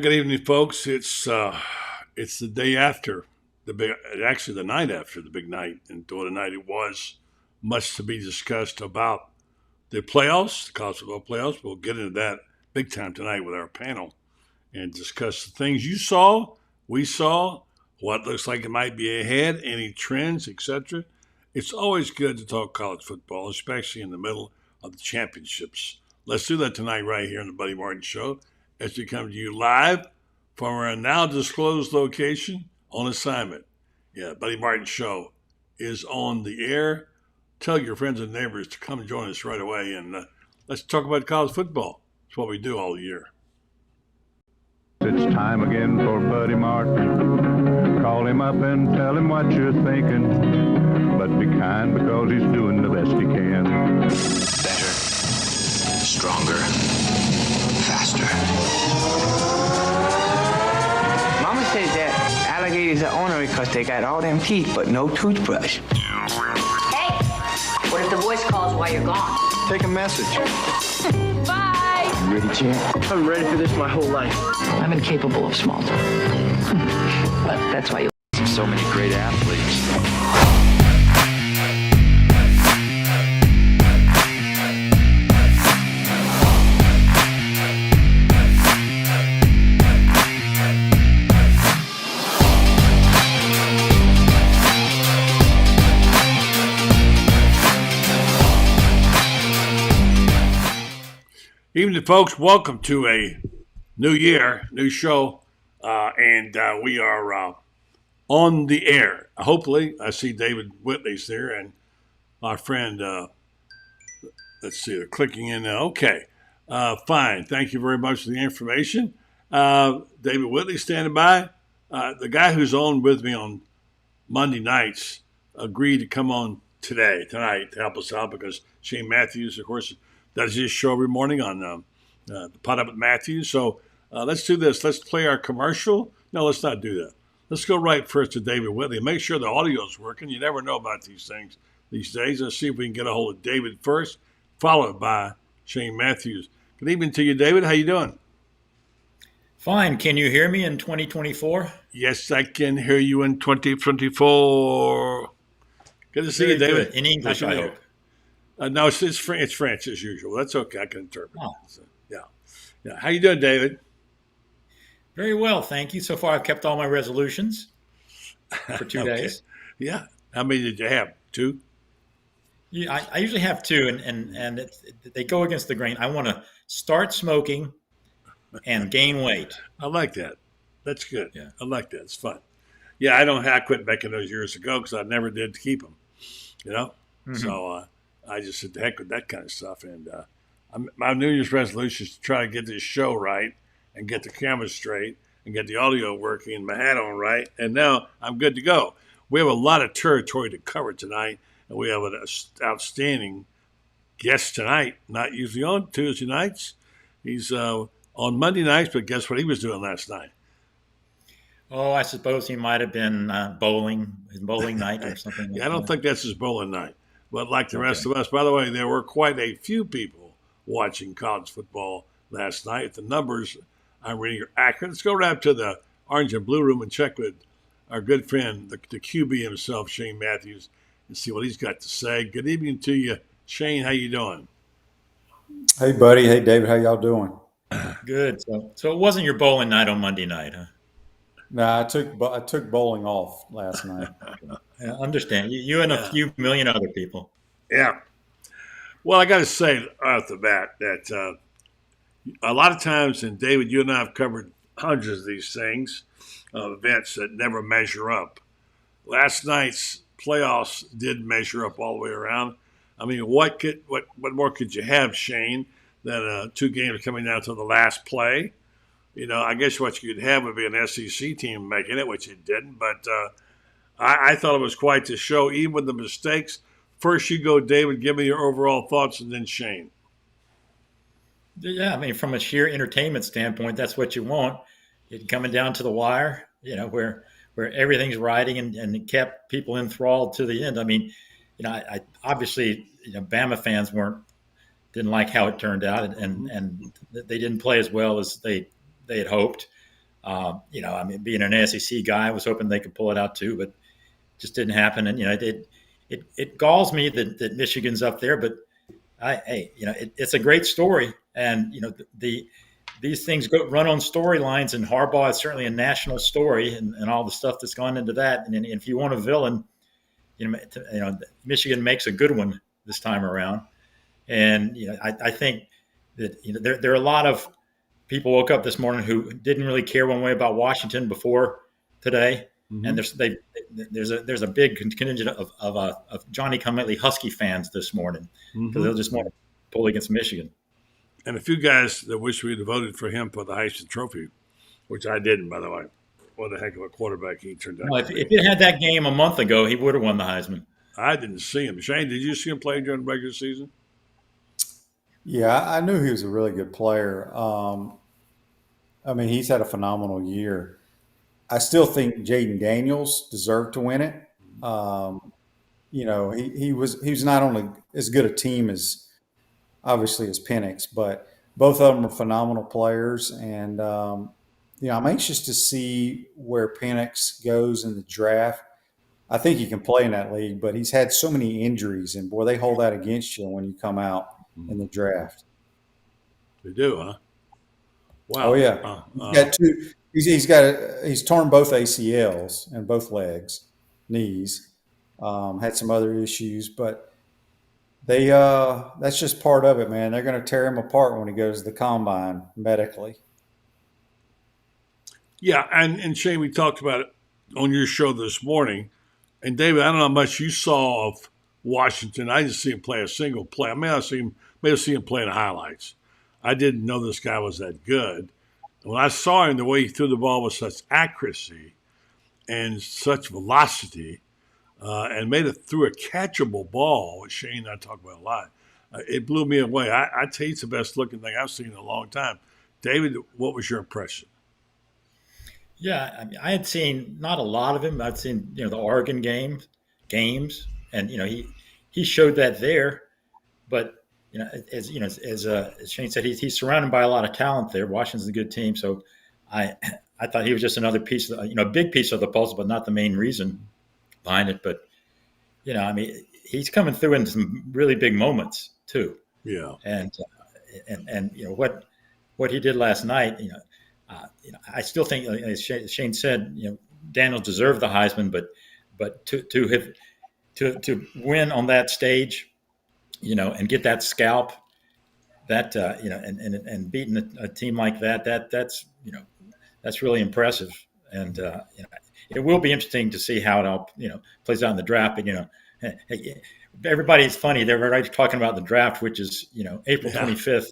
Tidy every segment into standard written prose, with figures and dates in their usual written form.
Good evening, folks. It's the day after actually the night after the big night, and what a night it was. Much to be discussed about the playoffs, the college football playoffs. We'll get into that big time tonight with our panel and discuss the things you saw, we saw, what looks like it might be ahead, any trends, etc. It's always good to talk college football, especially in the middle of the championships. Let's do that tonight right here on the Buddy Martin Show as we come to you live from our now disclosed location on assignment. Yeah, Buddy Martin Show is on the air. Tell your friends and neighbors to come join us right away, and let's talk about college football. It's what we do all year. It's time again for Buddy Martin. Call him up and tell him what you're thinking. But be kind because he's doing the best he can. Better, stronger, faster. Mama says that alligators are ornery because they got all them teeth but no toothbrush. Hey, what if the voice calls while you're gone? Take a message. Bye. You ready, champ? I'm ready for this my whole life. I'm incapable of small talk. But that's why you... So many great athletes. Evening, folks. Welcome to a new year, new show, and we are on the air. Hopefully, I see David Whitley's there, and our friend. Let's see, they're clicking in now. Okay, fine. Thank you very much for the information. David Whitley standing by. The guy who's on with me on Monday nights agreed to come on tonight to help us out because Shane Matthews, of course, does his show every morning on the Pot Up with Matthews. So let's do this. Let's play our commercial. No, let's not do that. Let's go right first to David Whitley. Make sure the audio's working. You never know about these things these days. Let's see if we can get a hold of David first, followed by Shane Matthews. Good evening to you, David. How you doing? Fine. Can you hear me in 2024? Yes, I can hear you in 2024. Good to see you, David. Good. In English, I hope. No, it's French as usual. That's okay. I can interpret. Oh. So, yeah. How you doing, David? Very well, thank you. So far, I've kept all my resolutions for 2 Okay. days. Yeah. How many did you have? 2? Yeah, I usually have 2, and they go against the grain. I want to start smoking and gain weight. I like that. That's good. Yeah. I like that. It's fun. Yeah, I quit making those years ago because I never did keep them. You know, so I just said the heck with that kind of stuff. And my New Year's resolution is to try to get this show right and get the camera straight and get the audio working and my hat on right. And now I'm good to go. We have a lot of territory to cover tonight, and we have an outstanding guest tonight. Not usually on Tuesday nights. He's on Monday nights, but guess what he was doing last night? Oh, I suppose he might have been his bowling night or something. Yeah, I don't think that's his bowling night. But like the rest of us, by the way, there were quite a few people watching college football last night. The numbers I'm reading are accurate. Let's go right up to the orange and blue room and check with our good friend, the QB himself, Shane Matthews, and see what he's got to say. Good evening to you, Shane. How you doing? Hey, buddy. Hey, David. How y'all doing? Good. So it wasn't your bowling night on Monday night, huh? No, I took bowling off last night. I understand. You and a few million other people. Yeah. Well, I got to say right off the bat that a lot of times, and David, you and I have covered hundreds of these things, events that never measure up. Last night's playoffs did measure up all the way around. I mean, what more could you have, Shane, than 2 games coming down to the last play? You know, I guess what you could have would be an SEC team making it, which it didn't. But I thought it was quite the show, even with the mistakes. First you go, David, give me your overall thoughts, and then Shane. Yeah, I mean, from a sheer entertainment standpoint, that's what you want. It coming down to the wire, where everything's riding and it kept people enthralled to the end. I mean, I obviously, Bama fans didn't like how it turned out, and they didn't play as well as they had hoped. Being an SEC guy, I was hoping they could pull it out too, but just didn't happen. And it galls me that Michigan's up there, but it's a great story, and these things run on storylines, and Harbaugh is certainly a national story, and all the stuff that's gone into that. And if you want a villain, Michigan makes a good one this time around. And I think that there are a lot of people woke up this morning who didn't really care one way about Washington before today, and there's a big contingent of Johnny Come Lately Husky fans this morning because they'll just want to pull against Michigan. And a few guys that wish we'd have voted for him for the Heisman Trophy, which I didn't, by the way. What a heck of a quarterback he turned out. Well, if he had that game a month ago, he would have won the Heisman. I didn't see him. Shane, did you see him play during the regular season? Yeah, I knew he was a really good player. He's had a phenomenal year. I still think Jaden Daniels deserved to win it. He was not only as good a team as obviously as Penix, but both of them are phenomenal players. And I'm anxious to see where Penix goes in the draft. I think he can play in that league, but he's had so many injuries, and boy, they hold that against you when you come out in the draft. They do, huh? Wow. Oh yeah. He's torn both ACLs and both legs, knees. Had some other issues, but that's just part of it, man. They're going to tear him apart when he goes to the combine medically. Yeah, and Shane, we talked about it on your show this morning. And David, I don't know how much you saw of Washington. I didn't see him play a single play. I may have seen him play in the highlights. I didn't know this guy was that good. When I saw him, the way he threw the ball with such accuracy and such velocity, and threw a catchable ball, which Shane and I talk about a lot, it blew me away. I tell you, it's the best looking thing I've seen in a long time. David, what was your impression? Yeah, I had seen not a lot of him. I'd seen the Oregon games, and he showed that there. But as Shane said, he's surrounded by a lot of talent there. Washington's a good team, so I thought he was just another piece, a big piece of the puzzle, but not the main reason behind it. But he's coming through in some really big moments too. Yeah, and what he did last night, I still think, as Shane said, Daniels deserved the Heisman, but to win on that stage, and get that scalp, that and beating a team like that's really impressive, and it will be interesting to see how it all plays out in the draft. But everybody's funny. They're already talking about the draft, which is April 25th.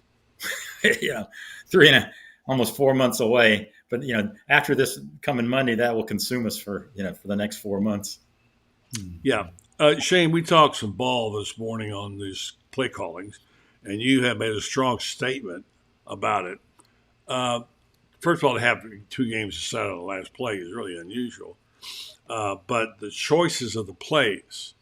Almost 4 months away. But after this coming Monday, that will consume us for the next 4 months. Yeah, Shane, we talked some ball this morning on these play callings, and you have made a strong statement about it. First of all, to have 2 games decided on the last play is really unusual. But the choices of the plays,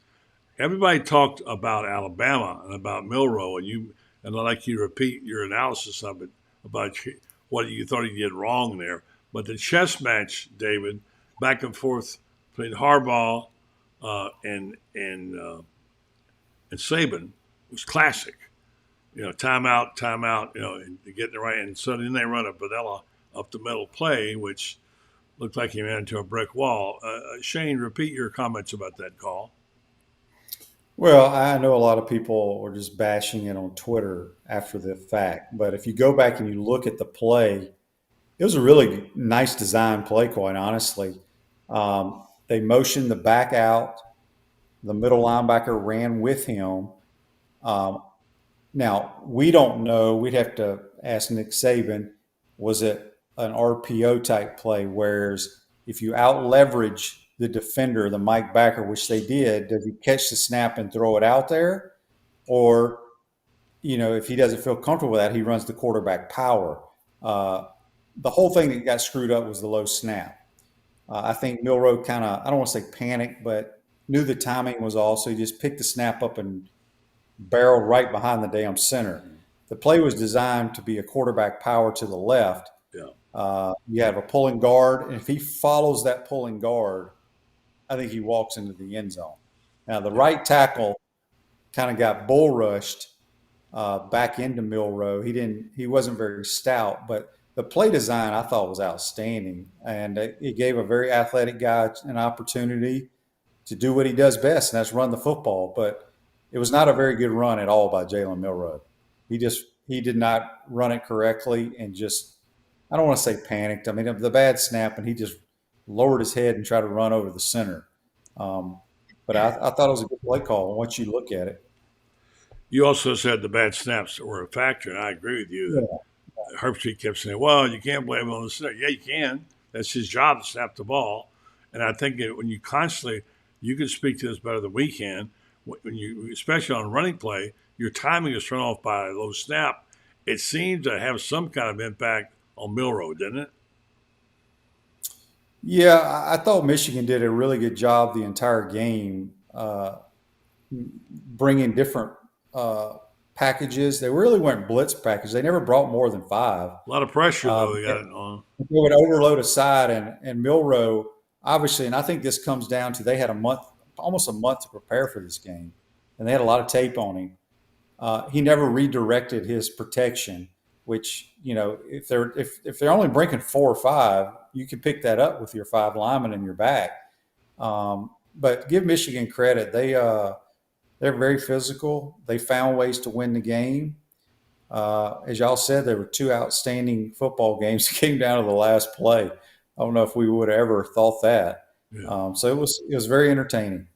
everybody talked about Alabama and about Milroe, and I'd like you to repeat your analysis of it about what you thought he did wrong there. But the chess match, David, back and forth between Harbaugh and Saban was classic. Timeout, and getting it right. And so then they run a vanilla up the middle play, which looked like he ran into a brick wall. Shane, repeat your comments about that call. Well, I know a lot of people were just bashing it on Twitter after the fact, but if you go back and you look at the play, it was a really nice design play, quite honestly. They motioned the back out. The middle linebacker ran with him. Now, we don't know. We'd have to ask Nick Saban, was it an RPO type play, whereas if you out-leverage the defender, the Mike backer, which they did, does he catch the snap and throw it out there? Or, if he doesn't feel comfortable with that, he runs the quarterback power. The whole thing that got screwed up was the low snap. I think Milroe kind of, I don't want to say panicked, but knew the timing was off, so he just picked the snap up and barreled right behind the damn center. The play was designed to be a quarterback power to the left. Yeah. You have a pulling guard, and if he follows that pulling guard, I think he walks into the end zone. Now, the right tackle kind of got bull rushed back into Milrow. He wasn't very stout, but the play design I thought was outstanding, and it gave a very athletic guy an opportunity to do what he does best, and that's run the football. But it was not a very good run at all by Jalen Milrow. He did not run it correctly, and just, I don't want to say panicked. I mean, the bad snap, and he just lowered his head and tried to run over the center. But I thought it was a good play call once you look at it. You also said the bad snaps were a factor, and I agree with you. Yeah. Herbstreit kept saying, well, you can't blame him on the snap. Yeah, you can. That's his job to snap the ball. And I think that when you constantly, you can speak to this better than we can, when you, especially on a running play, your timing is thrown off by a low snap. It seemed to have some kind of impact on Milrow, didn't it? Yeah, I thought Michigan did a really good job the entire game, bringing different packages. They really weren't blitz packages. They never brought more than 5. A lot of pressure, though, they got it on. They would overload a side, and Milrow, obviously, and I think this comes down to they had almost a month to prepare for this game, and they had a lot of tape on him. He never redirected his protection, which, if they're only breaking 4 or 5, you can pick that up with your 5 linemen in your back. But give Michigan credit; they're very physical. They found ways to win the game. As y'all said, there were 2 outstanding football games that came down to the last play. I don't know if we would have ever thought that. Yeah. So it was very entertaining.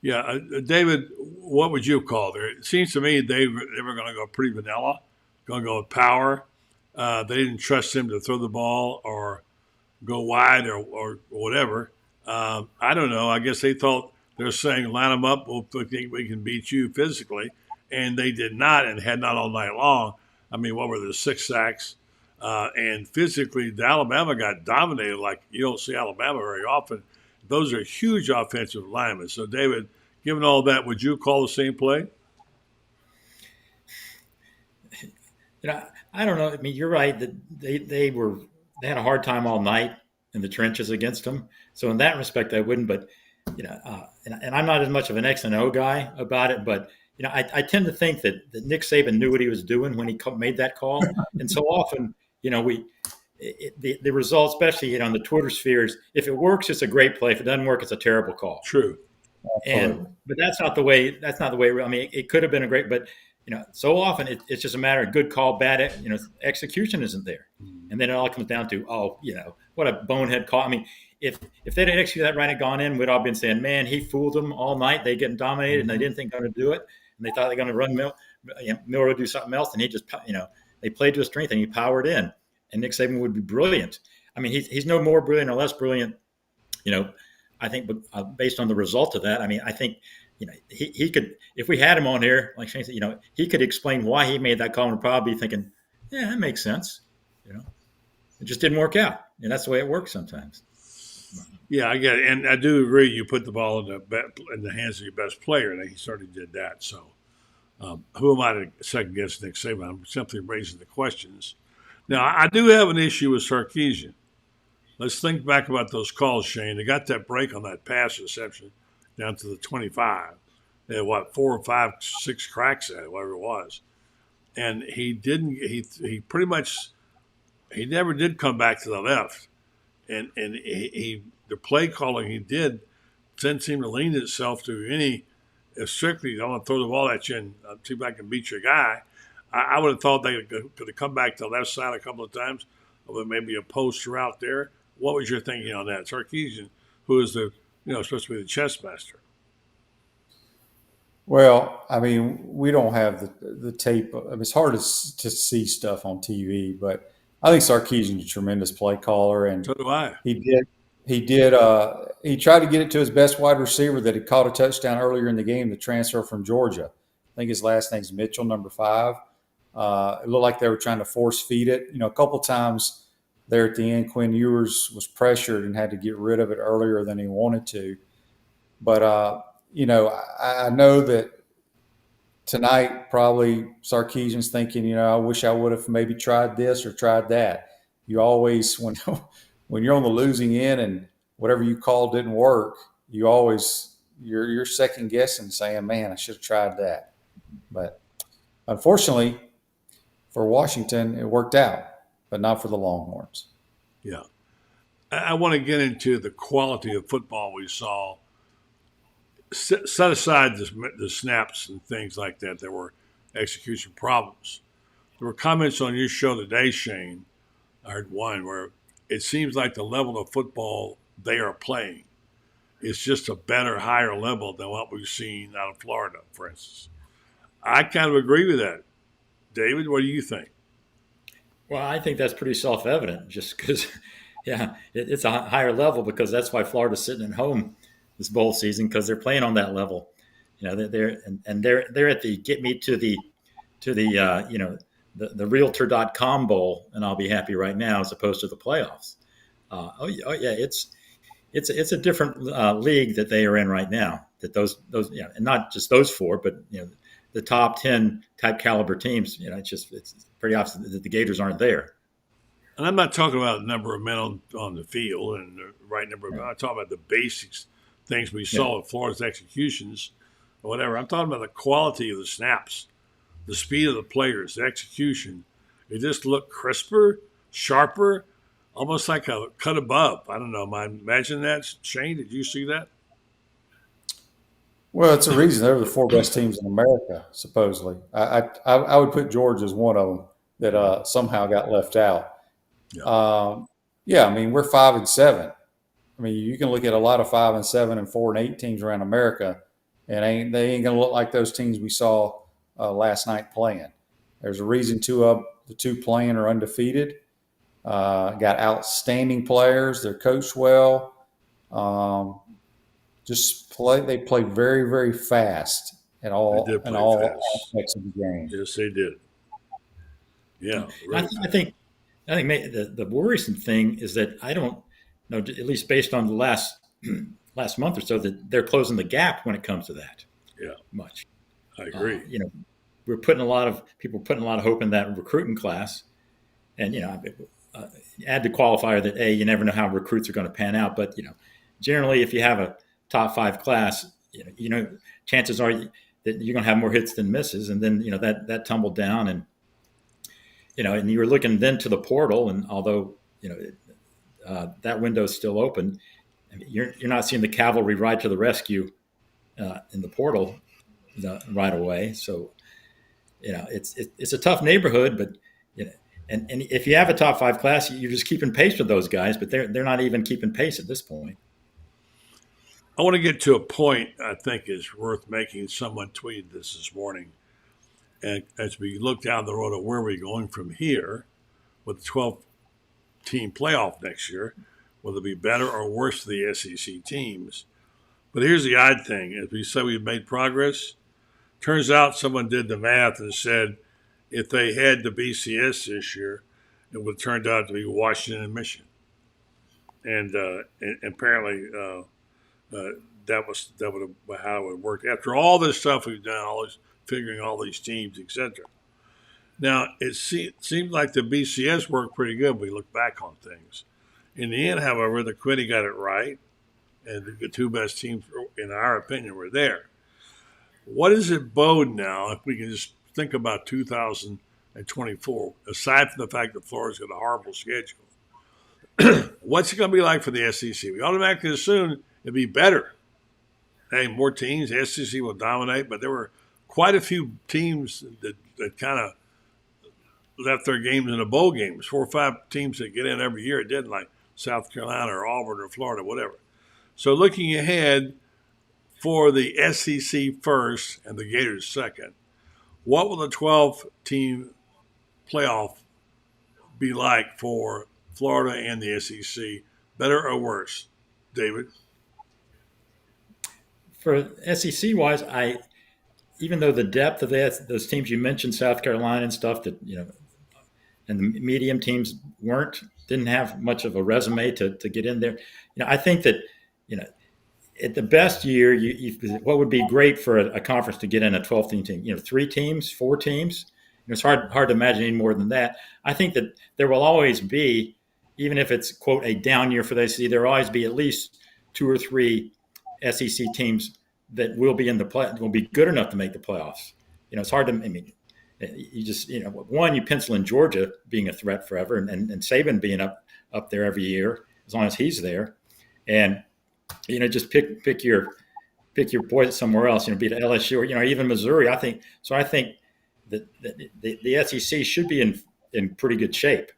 Yeah, David, what would you call there? It seems to me they were going to go pretty vanilla, going to go with power. They didn't trust him to throw the ball or go wide or whatever. I don't know. I guess they thought they were saying, line them up. We'll think we can beat you physically. And they did not, and had not all night long. I mean, what were there, 6 sacks? And physically, the Alabama got dominated like you don't see Alabama very often. Those are huge offensive linemen. So, David, given all that, would you call the same play? I don't know. I mean, you're right that they had a hard time all night in the trenches against them. So in that respect, I wouldn't. But and I'm not as much of an X and O guy about it. But I tend to think that Nick Saban knew what he was doing when he made that call. And so often, the result, especially on the Twitter spheres, if it works, it's a great play. If it doesn't work, it's a terrible call. True. But that's not the way. I mean, it could have been a great, but so often it's just a matter of good call, bad. Execution isn't there, and then it all comes down to what a bonehead call. I mean, if they'd executed that right and gone in, we'd all been saying, man, he fooled them all night. They getting dominated, and they didn't think they were going to do it, and they thought they were going to run Milrow do something else, and he just they played to his strength and he powered in. And Nick Saban would be brilliant. I mean, he's no more brilliant or less brilliant, I think, but based on the result of that, I mean, I think, he could, if we had him on here, like Shane said, he could explain why he made that call and probably be thinking, yeah, that makes sense. It just didn't work out. And that's the way it works sometimes. Yeah, I get it. And I do agree you put the ball in the hands of your best player, and he certainly did that. So who am I to second guess Nick Saban? I'm simply raising the questions. Now, I do have an issue with Sarkisian. Let's think back about those calls, Shane. They got that break on that pass reception down to the 25. They had, 4 or 5, 6 cracks at it, whatever it was. And he pretty much, he never did come back to the left. And the play calling he did didn't seem to lean itself to any, strictly, I want to throw the ball at you and see if I can beat your guy. I would have thought they could have come back to the left side a couple of times, or maybe a post route there. What was your thinking on that? Sarkisian, who is supposed to be the chess master. Well, I mean, we don't have the tape. I mean, it's hard to see stuff on TV, but I think Sarkisian's a tremendous play caller, and so do I. He tried to get it to his best wide receiver that had caught a touchdown earlier in the game, the transfer from Georgia. I think his last name's Mitchell, number 5. It looked like they were trying to force feed it. A couple times there at the end, Quinn Ewers was pressured and had to get rid of it earlier than he wanted to. But, I know that tonight probably Sarkisian's thinking, I wish I would have maybe tried this or tried that. you always when you're on the losing end and whatever you called didn't work, you're second guessing, saying, "Man, I should have tried that." But unfortunately for Washington, it worked out, but not for the Longhorns. Yeah. I want to get into the quality of football we saw. Set aside the snaps and things like that. There were execution problems. There were comments on your show today, Shane. I heard one where it seems like the level of football they are playing is just a better, higher level than what we've seen out of Florida, for instance. I kind of agree with that. David, what do you think? Well, I think that's pretty self-evident just because, it's a higher level because that's why Florida's sitting at home this bowl season because they're playing on that level. They're at the get me to the realtor.com bowl and I'll be happy right now as opposed to the playoffs. It's a different league that they are in right now. That those and not just those four, but the top 10 type caliber teams. It's pretty obvious that the Gators aren't there. And I'm not talking about the number of men on the field and the right number of men. I'm talking about the basics, things we saw in Florida's executions or whatever. I'm talking about the quality of the snaps, the speed of the players, the execution. It just looked crisper, sharper, almost like a cut above. I don't know. Am I imagining that? Shane, did you see that? Well, it's a reason they're the four best teams in America, supposedly. I would put Georgia as one of them that somehow got left out. I mean, we're 5-7. I mean, you can look at a lot of 5-7 and 4-8 teams around America, and they ain't going to look like those teams we saw last night playing. There's a reason the two playing are undefeated. Got outstanding players. They're coached well. They play very, very fast in all aspects of the game. Yes, they did. Yeah, really I think the worrisome thing is that I don't know, at least based on the last month or so, that they're closing the gap when it comes to that. Yeah, much. I agree. We're putting a lot of hope in that recruiting class, and add the qualifier that you never know how recruits are going to pan out. But generally, if you have a top 5 class, chances are that you're going to have more hits than misses, and then that tumbled down, and and you were looking then to the portal, and although that window is still open, you're not seeing the cavalry ride to the rescue in the portal right away. So it's a tough neighborhood, but and if you have a top 5 class, you're just keeping pace with those guys, but they're not even keeping pace at this point. I want to get to a point I think is worth making. Someone tweeted this morning. And as we look down the road of where we're going from here with the 12-team playoff next year, will it be better or worse for the SEC teams? But here's the odd thing. As we said, we've made progress. Turns out someone did the math and said if they had the BCS this year, it would have turned out to be Washington and Michigan. And apparently that would have how it would work. After all this stuff we've done, all this figuring all these teams, etc. Now, it seems like the BCS worked pretty good when we look back on things. In the end, however, the committee got it right, and the two best teams, in our opinion, were there. What does it bode now if we can just think about 2024, aside from the fact that Florida's got a horrible schedule? What's it going to be like for the SEC? We automatically assume it'd be better. Hey, more teams, the SEC will dominate, but there were quite a few teams that kind of left their games in the bowl games. 4 or 5 teams that get in every year. It did, like South Carolina or Auburn or Florida, whatever. So looking ahead for the SEC first and the Gators second, what will the 12-team playoff be like for Florida and the SEC? Better or worse, David? For SEC-wise, even though the depth of those teams you mentioned, South Carolina and stuff, that and the medium teams didn't have much of a resume to get in there. I think that at the best year, what would be great for a conference to get in a 12-team team? 3 teams, 4 teams. It's hard to imagine any more than that. I think that there will always be even if it's, quote, a down year for the SEC, there will always be at least 2 or 3 SEC teams that will be in the play, will be good enough to make the playoffs. It's hard to, you just, one, you pencil in Georgia being a threat forever, and Saban being up there every year as long as he's there, and just pick your boys somewhere else. Be it LSU or even Missouri. I think that the SEC should be in pretty good shape.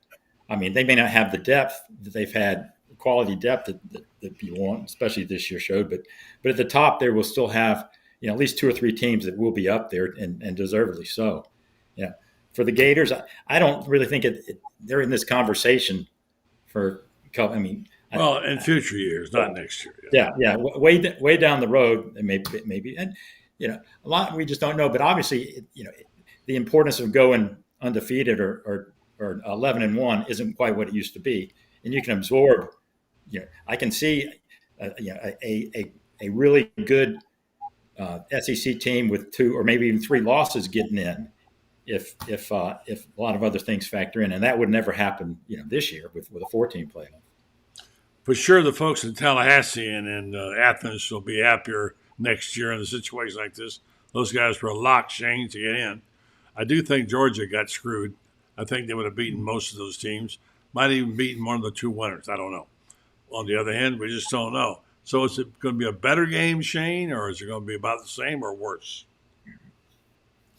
They may not have the depth that they've had, quality depth that you want, especially this year showed, but at the top there will still have at least 2 or 3 teams that will be up there and deservedly so. For the Gators, I don't really think they're in this conversation for. In future years, not next year. Yeah, way down the road, maybe, and a lot we just don't know. But obviously, the importance of going undefeated or 11-1 isn't quite what it used to be, and you can absorb. I can see, a really good SEC team with 2 or maybe even 3 losses getting in, if a lot of other things factor in, and that would never happen, this year with a 14 playoff. For sure, the folks in Tallahassee and Athens will be happier next year in a situation like this. Those guys were locked, Shane, to get in. I do think Georgia got screwed. I think they would have beaten most of those teams. Might have even beaten one of the 2 winners. I don't know. On the other hand, we just don't know. So is it going to be a better game, Shane, or is it going to be about the same or worse?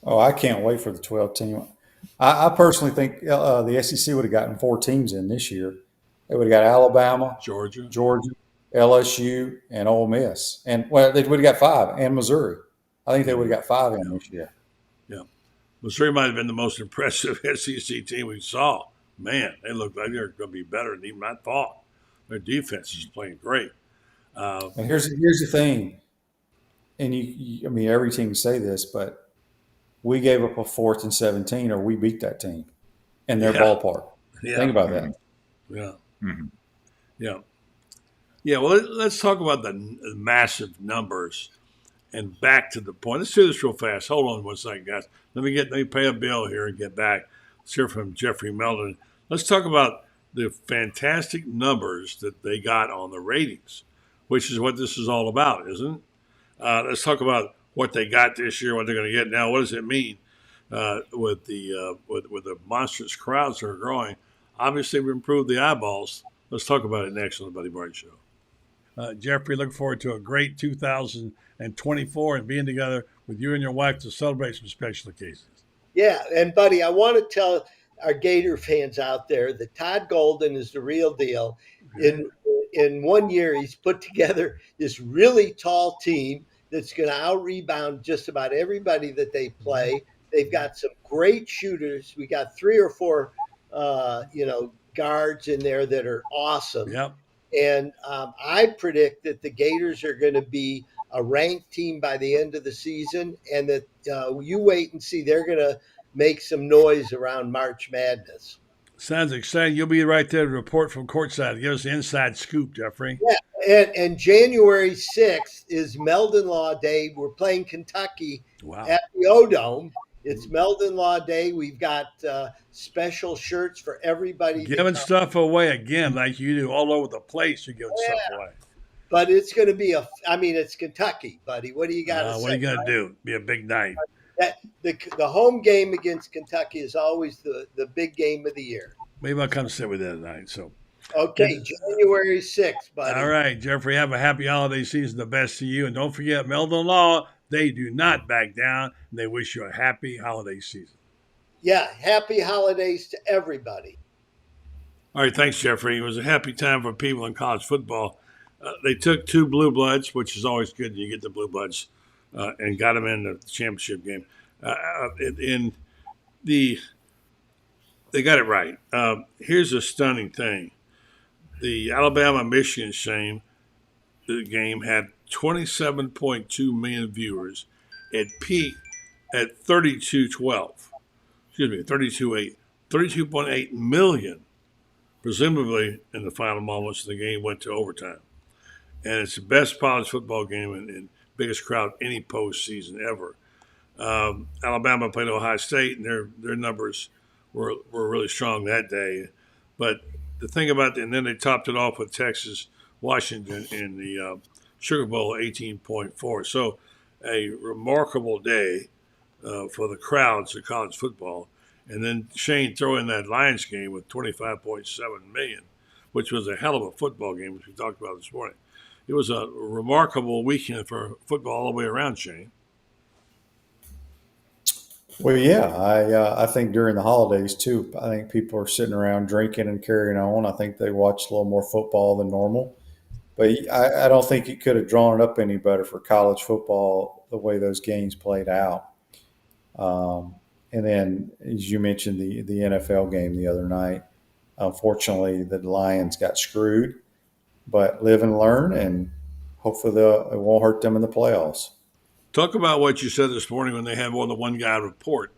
Oh, I can't wait for the 12 team. I personally think the SEC would have gotten 4 teams in this year. They would have got Alabama, Georgia, LSU, and Ole Miss. And, they would have got 5, and Missouri. I think they would have got 5 in this year. Yeah. Missouri might have been the most impressive SEC team we saw. Man, they look like they're going to be better than even I thought. Their defense is playing great. And here's the thing. And every team can say this, but we gave up a 4th and 17, or we beat that team in their ballpark. Yeah. Think about that. Yeah. Mm-hmm. Yeah. Yeah. Well, let's talk about the massive numbers and back to the point. Let's do this real fast. Hold on one second, guys. Let me pay a bill here and get back. Let's hear from Jeffrey Meldon. Let's talk about the fantastic numbers that they got on the ratings, which is what this is all about, isn't it? Let's talk about what they got this year, what they're going to get now. What does it mean with the monstrous crowds that are growing? Obviously, we improved the eyeballs. Let's talk about it next on the Buddy Martin Show. Jeffrey, look forward to a great 2024 and being together with you and your wife to celebrate some special occasions. Yeah, and Buddy, I want to tell our Gator fans out there that Todd Golden is the real deal. In 1 year, he's put together this really tall team that's going to out-rebound just about everybody that they play. They've got some great shooters. We got 3 or 4 guards in there that are awesome. Yep. And I predict that the Gators are going to be a ranked team by the end of the season, and that you wait and see. They're going to make some noise around March Madness. Sounds exciting. You'll be right there to report from courtside. Give us the inside scoop, Jeffrey. Yeah, and January 6th is Meldon Law Day. We're playing Kentucky at the O-Dome. It's Meldon Law Day. We've got special shirts for everybody. Giving stuff away again like you do all over the place. You're giving stuff away. But it's going to be it's Kentucky, buddy. What do you got to say? What are you going to do? Be a big night. The home game against Kentucky is always the big game of the year. Maybe I'll come sit with you tonight. So, okay, January 6th, buddy. All right, Jeffrey, have a happy holiday season. The best to you. And don't forget, Meldon Law, they do not back down. And they wish you a happy holiday season. Yeah, happy holidays to everybody. All right, thanks, Jeffrey. It was a happy time for people in college football. They took 2 blue bloods, which is always good. You get the blue bloods. And got them in the championship game. They got it right. Here's a stunning thing. The Alabama-Michigan game had 27.2 million viewers. It peaked at 32.8. 32.8 million, presumably in the final moments of the game went to overtime. And it's the best college football game and biggest crowd any postseason ever. Alabama played Ohio State, and their numbers were really strong that day. But the thing about, and then they topped it off with Texas, Washington in the Sugar Bowl 18.4. So a remarkable day for the crowds of college football. And then Shane throw in that Lions game with 25.7 million, which was a hell of a football game, which we talked about this morning. It was a remarkable weekend for football all the way around, Shane. Well, yeah, I think during the holidays too, I think people are sitting around drinking and carrying on. I think they watched a little more football than normal. But I don't think you could have drawn it up any better for college football the way those games played out. And then, as you mentioned, the NFL game the other night. Unfortunately, the Lions got screwed, but live and learn, and hopefully it won't hurt them in the playoffs. Talk about what you said this morning when they had the one guy report.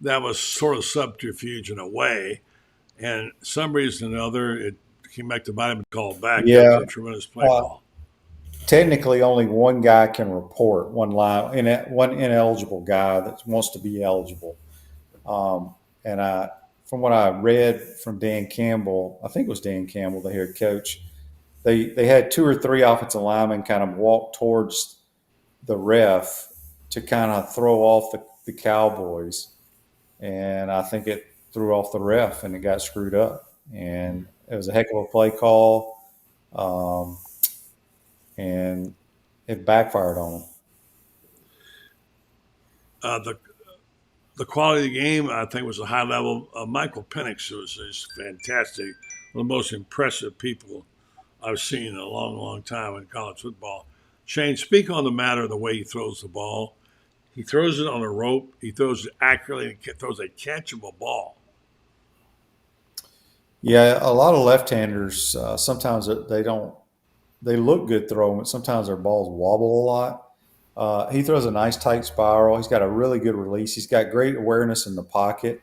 That was sort of subterfuge in a way, and some reason or another, it came back to bite him and called back. Yeah. That was a tremendous play call. Technically, only one guy can report, one ineligible guy that wants to be eligible. And from what I read from Dan Campbell, I think it was Dan Campbell, the head coach, they had 2 or 3 offensive linemen kind of walk towards the ref to kind of throw off the Cowboys. And I think it threw off the ref and it got screwed up. And it was a heck of a play call. And it backfired on them. The quality of the game, I think, was a high level. Michael Penix was fantastic. One of the most impressive people I've seen in a long, long time in college football. Shane, speak on the matter of the way he throws the ball. He throws it on a rope. He throws it accurately. He throws a catchable ball. Yeah, a lot of left-handers, sometimes they look good throwing, but sometimes their balls wobble a lot. He throws a nice tight spiral. He's got a really good release. He's got great awareness in the pocket.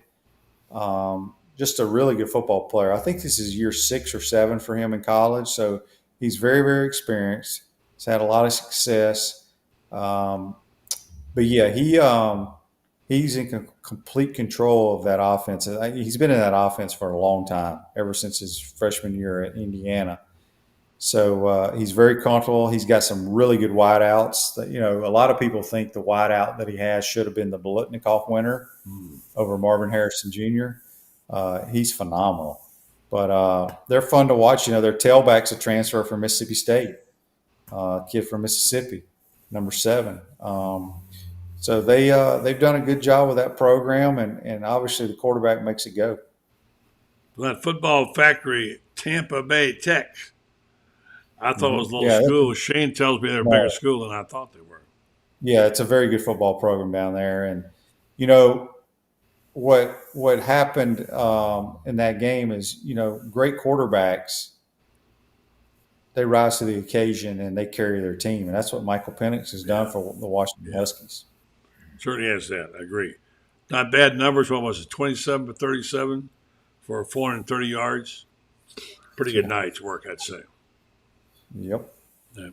Just a really good football player. I think this is year 6 or 7 for him in college. So he's very, very experienced. He's had a lot of success. But yeah, he's in complete control of that offense. He's been in that offense for a long time, ever since his freshman year at Indiana. So he's very comfortable. He's got some really good wideouts. A lot of people think the wideout that he has should have been the Biletnikoff winner over Marvin Harrison Jr. He's phenomenal. But they're fun to watch. Their tailback's a transfer from Mississippi State, kid from Mississippi, number 7. So they've done a good job with that program, and obviously the quarterback makes it go. That football factory, Tampa Bay Tech. I thought it was a little school. Shane tells me they're a bigger school than I thought they were. Yeah, it's a very good football program down there. And, what happened in that game is, great quarterbacks, they rise to the occasion and they carry their team. And that's what Michael Penix has done for the Washington Huskies. Certainly has that. I agree. Not bad numbers. What was it, 27 for 37 for 430 yards? Pretty good night's work, I'd say. Yep. Yeah. All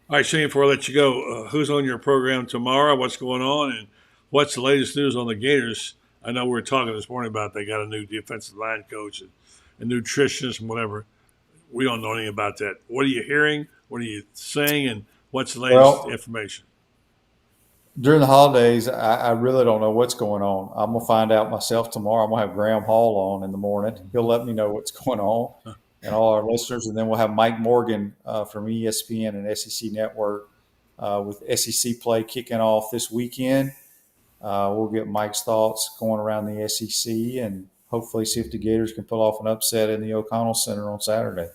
right, Shane, before I let you go, who's on your program tomorrow? What's going on? And what's the latest news on the Gators? I know we were talking this morning about they got a new defensive line coach and a nutritionist and whatever. We don't know anything about that. What are you hearing? What are you saying? And what's the latest information? During the holidays, I really don't know what's going on. I'm going to find out myself tomorrow. I'm going to have Graham Hall on in the morning. He'll let me know what's going on. And all our listeners, and then we'll have Mike Morgan from ESPN and SEC Network with SEC play kicking off this weekend. We'll get Mike's thoughts going around the SEC and hopefully see if the Gators can pull off an upset in the O'Connell Center on Saturday.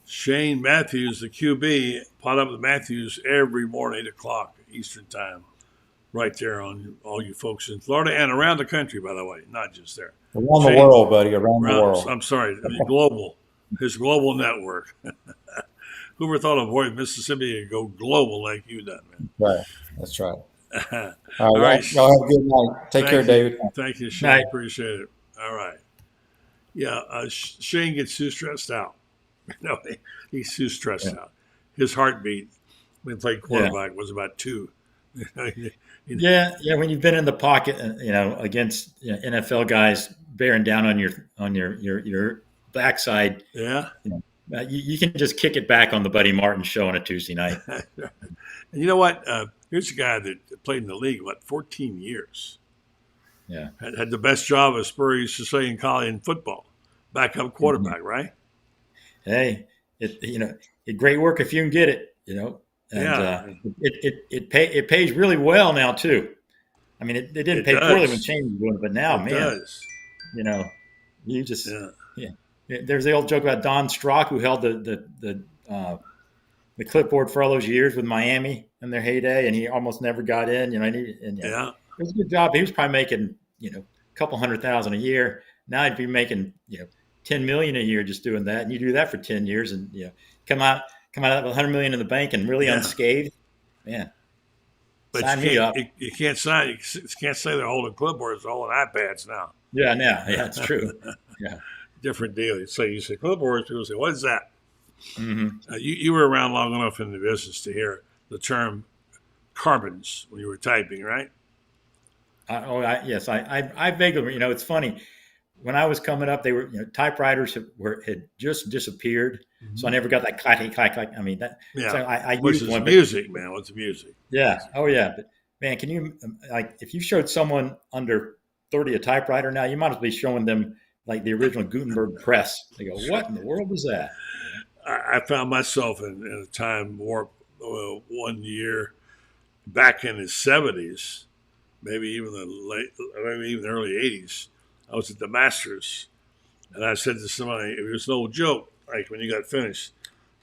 Shane Matthews, the QB, pot up with Matthews every morning, 8 o'clock Eastern time, right there on all you folks in Florida and around the country, by the way, not just there. Around the world, buddy, around the world. I'm sorry, global. His global network. Whoever thought of boy Mississippi could go global like you done, man? Right, that's right. All right, y'all have a good night. Take care, David. Thank you, Shane. Appreciate it. All right. Yeah, Shane gets too stressed out. He's too stressed out. His heartbeat when he played quarterback was about 2. Yeah. When you've been in the pocket, against NFL guys bearing down on your backside. Yeah. You can just kick it back on the Buddy Martin show on a Tuesday night. And you know what? Here's a guy that played in the league, 14 years. Yeah. Had the best job, as Spurrier used to say in college in football, backup quarterback, right? Hey, great work if you can get it, And it pays really well now too. I mean, it didn't pay poorly when Shane was doing it, but now, it does. You just There's the old joke about Don Strock, who held the clipboard for all those years with Miami in their heyday, and he almost never got in. It was a good job. He was probably making a couple $100,000 a year. Now he'd be making $10 million a year just doing that, and you do that for 10 years, and come out with $100 million in the bank and really unscathed. Man, but sign me up. You can't sign. You can't say they're holding clipboards; they're holding iPads now. Yeah, it's true. Yeah, different deal. You say clipboards. People say, "What is that?" Mm-hmm. You were around long enough in the business to hear the term carbons when you were typing, right? Yes, I vaguely. It's funny. When I was coming up, they were typewriters had just disappeared, so I never got that clacky clack. I mean that. Yeah, so I which used is one, music, man. What's music? Yeah. Oh yeah. But man, can you if you showed someone under 30 a typewriter now, you might as well be showing them like the original Gutenberg press. They go, "What in the world was that?" I found myself in a time warp 1 year back in the 70s, maybe even the early 80s. I was at the Masters, and I said to somebody, it was an old joke, like when you got finished,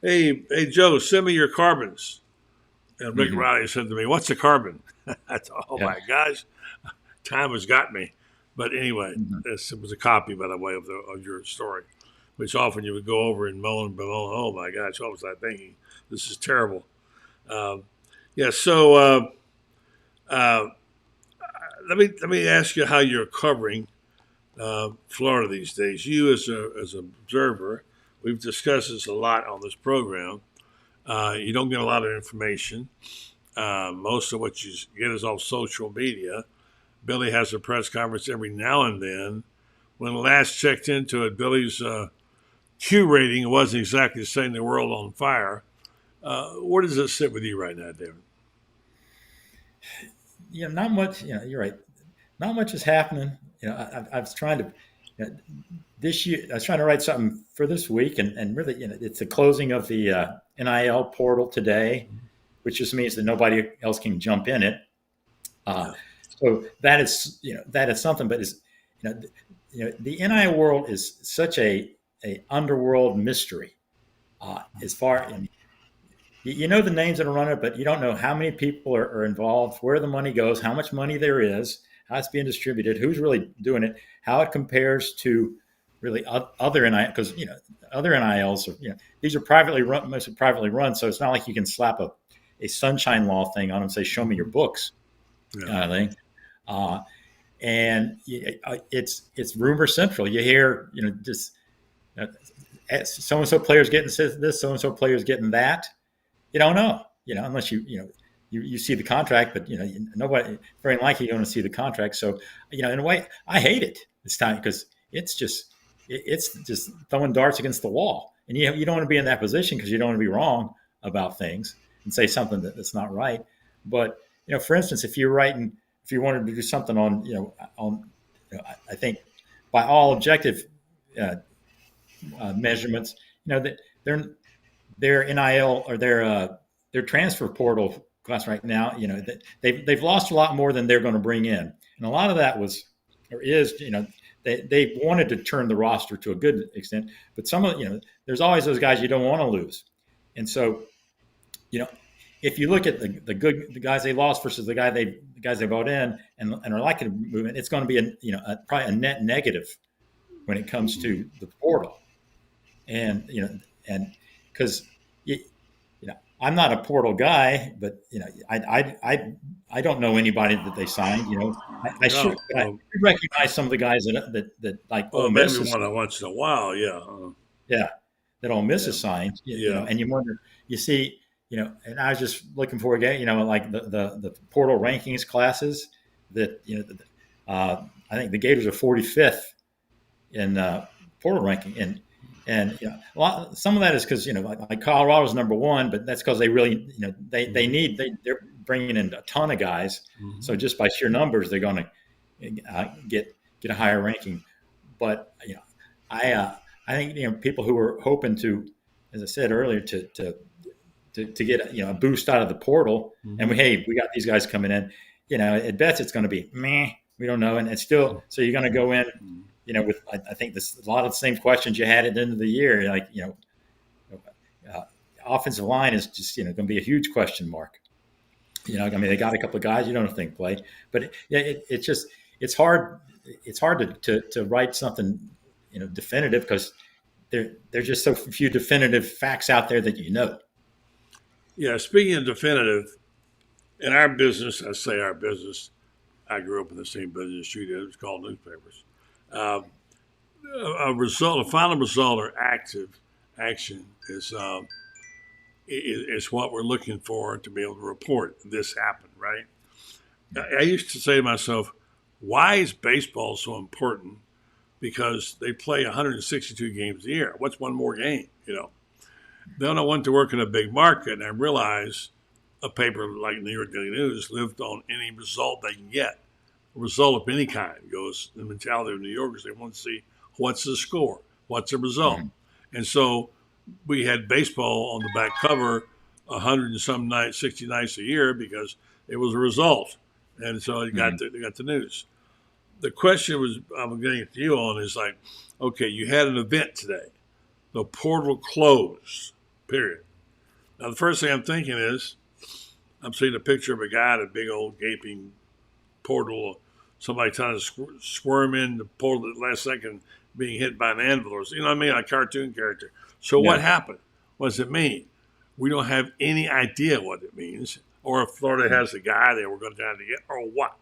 hey Joe, send me your carbons. And Rick Riley said to me, "What's a carbon?" I thought, oh my gosh, time has got me. But anyway, this was a copy, by the way, of your story, which often you would go over and moan, oh my gosh, what was I thinking? This is terrible. So let me ask you how you're covering Florida these days. You as an observer, we've discussed this a lot on this program. You don't get a lot of information. Most of what you get is off social media. Billy has a press conference every now and then. When last checked into it, Billy's Q rating wasn't exactly setting the world on fire. Where does it sit with you right now, David? Not much. You're right. Not much is happening. I was trying to this year. I was trying to write something for this week, and really, it's the closing of the NIL portal today, which just means that nobody else can jump in it. So that is something. But the NIL world is such a underworld mystery. As far the names that are running it, but you don't know how many people are involved, where the money goes, how much money there is, how it's being distributed, who's really doing it, how it compares to really other NIL, because other NILs these are mostly privately run, so it's not like you can slap a sunshine law thing on them and say, "Show me your books," kind of thing. And it's rumor central. You hear just so and so players getting this, so and so players getting that. You don't know, unless you see the contract, but nobody very likely you're going to see the contract. So in a way, I hate it this time because it's just throwing darts against the wall, and you don't want to be in that position because you don't want to be wrong about things and say something that's not right. But for instance, if you wanted to do something on I think by all objective measurements, that their NIL or their transfer portal class right now, they've lost a lot more than they're going to bring in, and a lot of that is they wanted to turn the roster to a good extent, but some of there's always those guys you don't want to lose, and so if you look at the guys they lost versus the guys they brought in and are likely to move in, it's going to be probably a net negative when it comes to the portal, and because I'm not a portal guy, but I don't know anybody that they signed. I should recognize some of the guys that like Ole Miss. Maybe one once in a while, that Ole Miss is signed. And you wonder, you see, and I was just looking for like the portal rankings classes that I think the Gators are 45th in portal ranking, and And some of that is because like Colorado's number one, but that's because they really they're bringing in a ton of guys. Mm-hmm. So just by sheer numbers, they're going to get a higher ranking. But I think people who were hoping to, as I said earlier, to get a boost out of the portal, mm-hmm. and we got these guys coming in. At best it's going to be meh. We don't know, and it's still so you're going to go in. With I think a lot of the same questions you had at the end of the year, like offensive line is just going to be a huge question mark. They got a couple of guys you don't think play, but it's hard to write something definitive because there's just so few definitive facts out there that Yeah, speaking of definitive, in our business, I say our business. I grew up in the same business you did. It was called newspapers. A final result or action is what we're looking for to be able to report this happened, right? I used to say to myself, why is baseball so important? Because they play 162 games a year. What's one more game, Then I went to work in a big market, and I realized a paper like New York Daily News lived on any result they can get. A result of any kind goes the mentality of New Yorkers. They want to see what's the score, what's the result. Mm-hmm. And so we had baseball on the back cover 100 and some nights, 60 nights a year because it was a result. And so they got the news. The question I'm getting to you on is like, okay, you had an event today. The portal closed, period. Now, the first thing I'm thinking is I'm seeing a picture of a guy at a big old gaping portal, somebody trying to squirm in the portal at the last second, being hit by an anvil or something. You know what I mean? A cartoon character. So what happened? What does it mean? We don't have any idea what it means, or if Florida has a guy they were going to try to get, or what.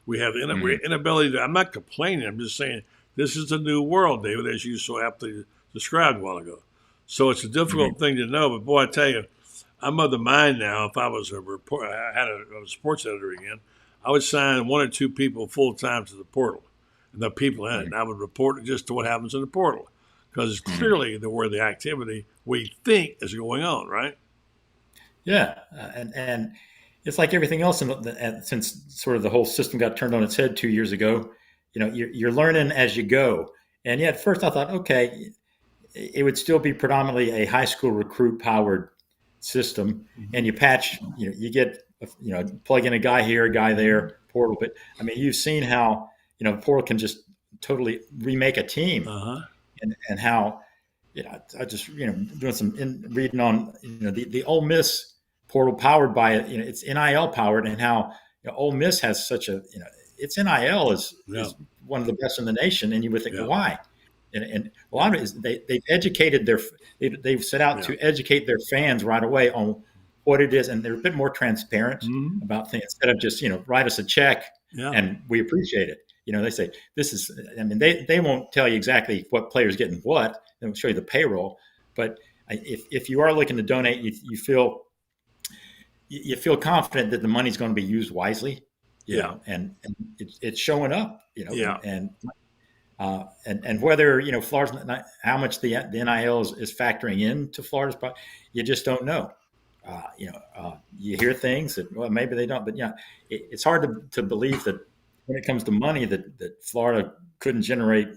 We have the inability to, I'm not complaining, I'm just saying this is a new world, David, as you so aptly described a while ago. So it's a difficult thing to know, but boy, I tell you, I'm of the mind now, if I was a reporter, I was a sports editor again, I would sign one or two people full-time to the portal, and the people in it, and I would report just to what happens in the portal, because it's clearly where the activity we think is going on, right? Yeah, and it's like everything else, since sort of the whole system got turned on its head 2 years ago, you're learning as you go. And yet, at first I thought, okay, it would still be predominantly a high school recruit-powered system, and you patch, you get, plug in a guy here, a guy there, portal. But I mean, you've seen how, portal can just totally remake a team, and how, I just, doing some reading on, the Ole Miss portal powered by it, it's NIL powered, and how Ole Miss has such a, its NIL is one of the best in the nation, and you would think, why? And a lot of it is they've educated they've set out to educate their fans right away on what it is, and they're a bit more transparent about things instead of just write us a check and we appreciate it. They say this is. I mean, they won't tell you exactly what players getting what. They'll show you the payroll, but if you are looking to donate, you feel confident that the money's going to be used wisely. And it's showing up. And whether Florida's not, how much the NIL is factoring into Florida's, you just don't know. You hear things that maybe they don't, but it's hard to believe that when it comes to money that Florida couldn't generate,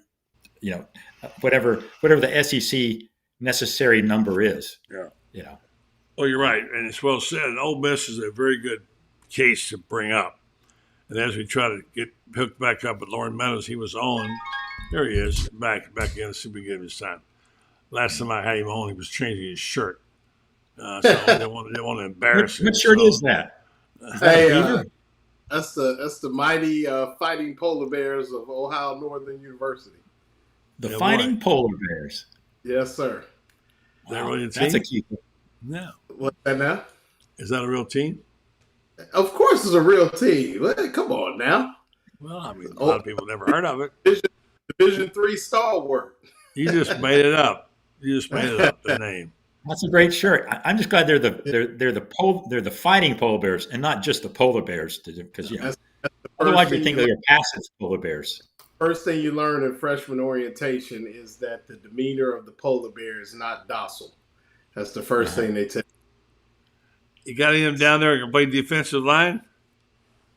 whatever the SEC necessary number is. Well, you're right, and it's well said. And Ole Miss is a very good case to bring up. And as we try to get hooked back up with Loren Meadows, he was on. There he is, back again. Let's see if we can get him this time. Last time I had him on, he was changing his shirt. So I didn't want to embarrass him. What shirt is that? Hey, that's the mighty Fighting Polar Bears of Ohio Northern University. The Fighting Polar Bears. Yes, sir. Is that really a team? That's a cute one. No. What's that now? Is that a real team? Of course it's a real team. Come on now. Well, I mean, a lot of people never heard of it. Division III stalwart. You just made it up. The name. That's a great shirt. I'm just glad they're the Fighting Polar Bears and not just the polar bears, because otherwise you think they're passive polar bears. First thing you learn in freshman orientation is that the demeanor of the polar bear is not docile. That's the first thing they tell you. Got any of them down there that can play defensive line?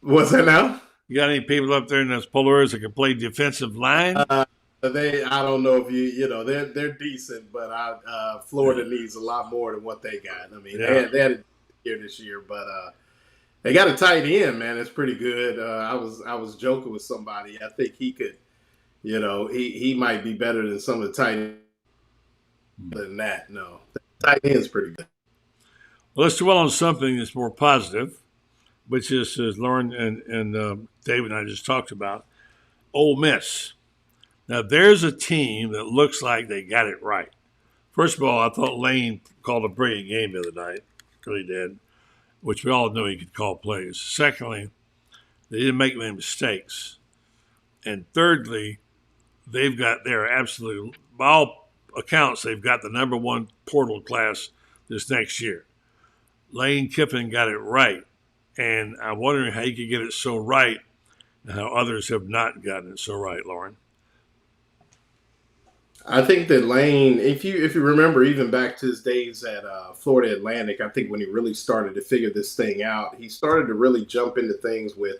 What's that now? You got any people up there in those polar bears that can play defensive line? I don't know if they're decent, but Florida needs a lot more than what they got. I mean, they had a year this year, but they got a tight end, man. It's pretty good. I was joking with somebody. I think he could, he might be better than some of the tight ends. Than that, no. The tight end's pretty good. Well, let's dwell on something that's more positive, which is, as Loren and David and I just talked about, Ole Miss. Now, there's a team that looks like they got it right. First of all, I thought Lane called a brilliant game the other night. Really did, which we all knew he could call plays. Secondly, they didn't make many mistakes. And thirdly, they're absolutely, by all accounts, they've got the number one portal class this next year. Lane Kiffin got it right. And I'm wondering how he could get it so right and how others have not gotten it so right, Loren. I think that Lane, if you remember, even back to his days at Florida Atlantic, I think when he really started to figure this thing out, he started to really jump into things with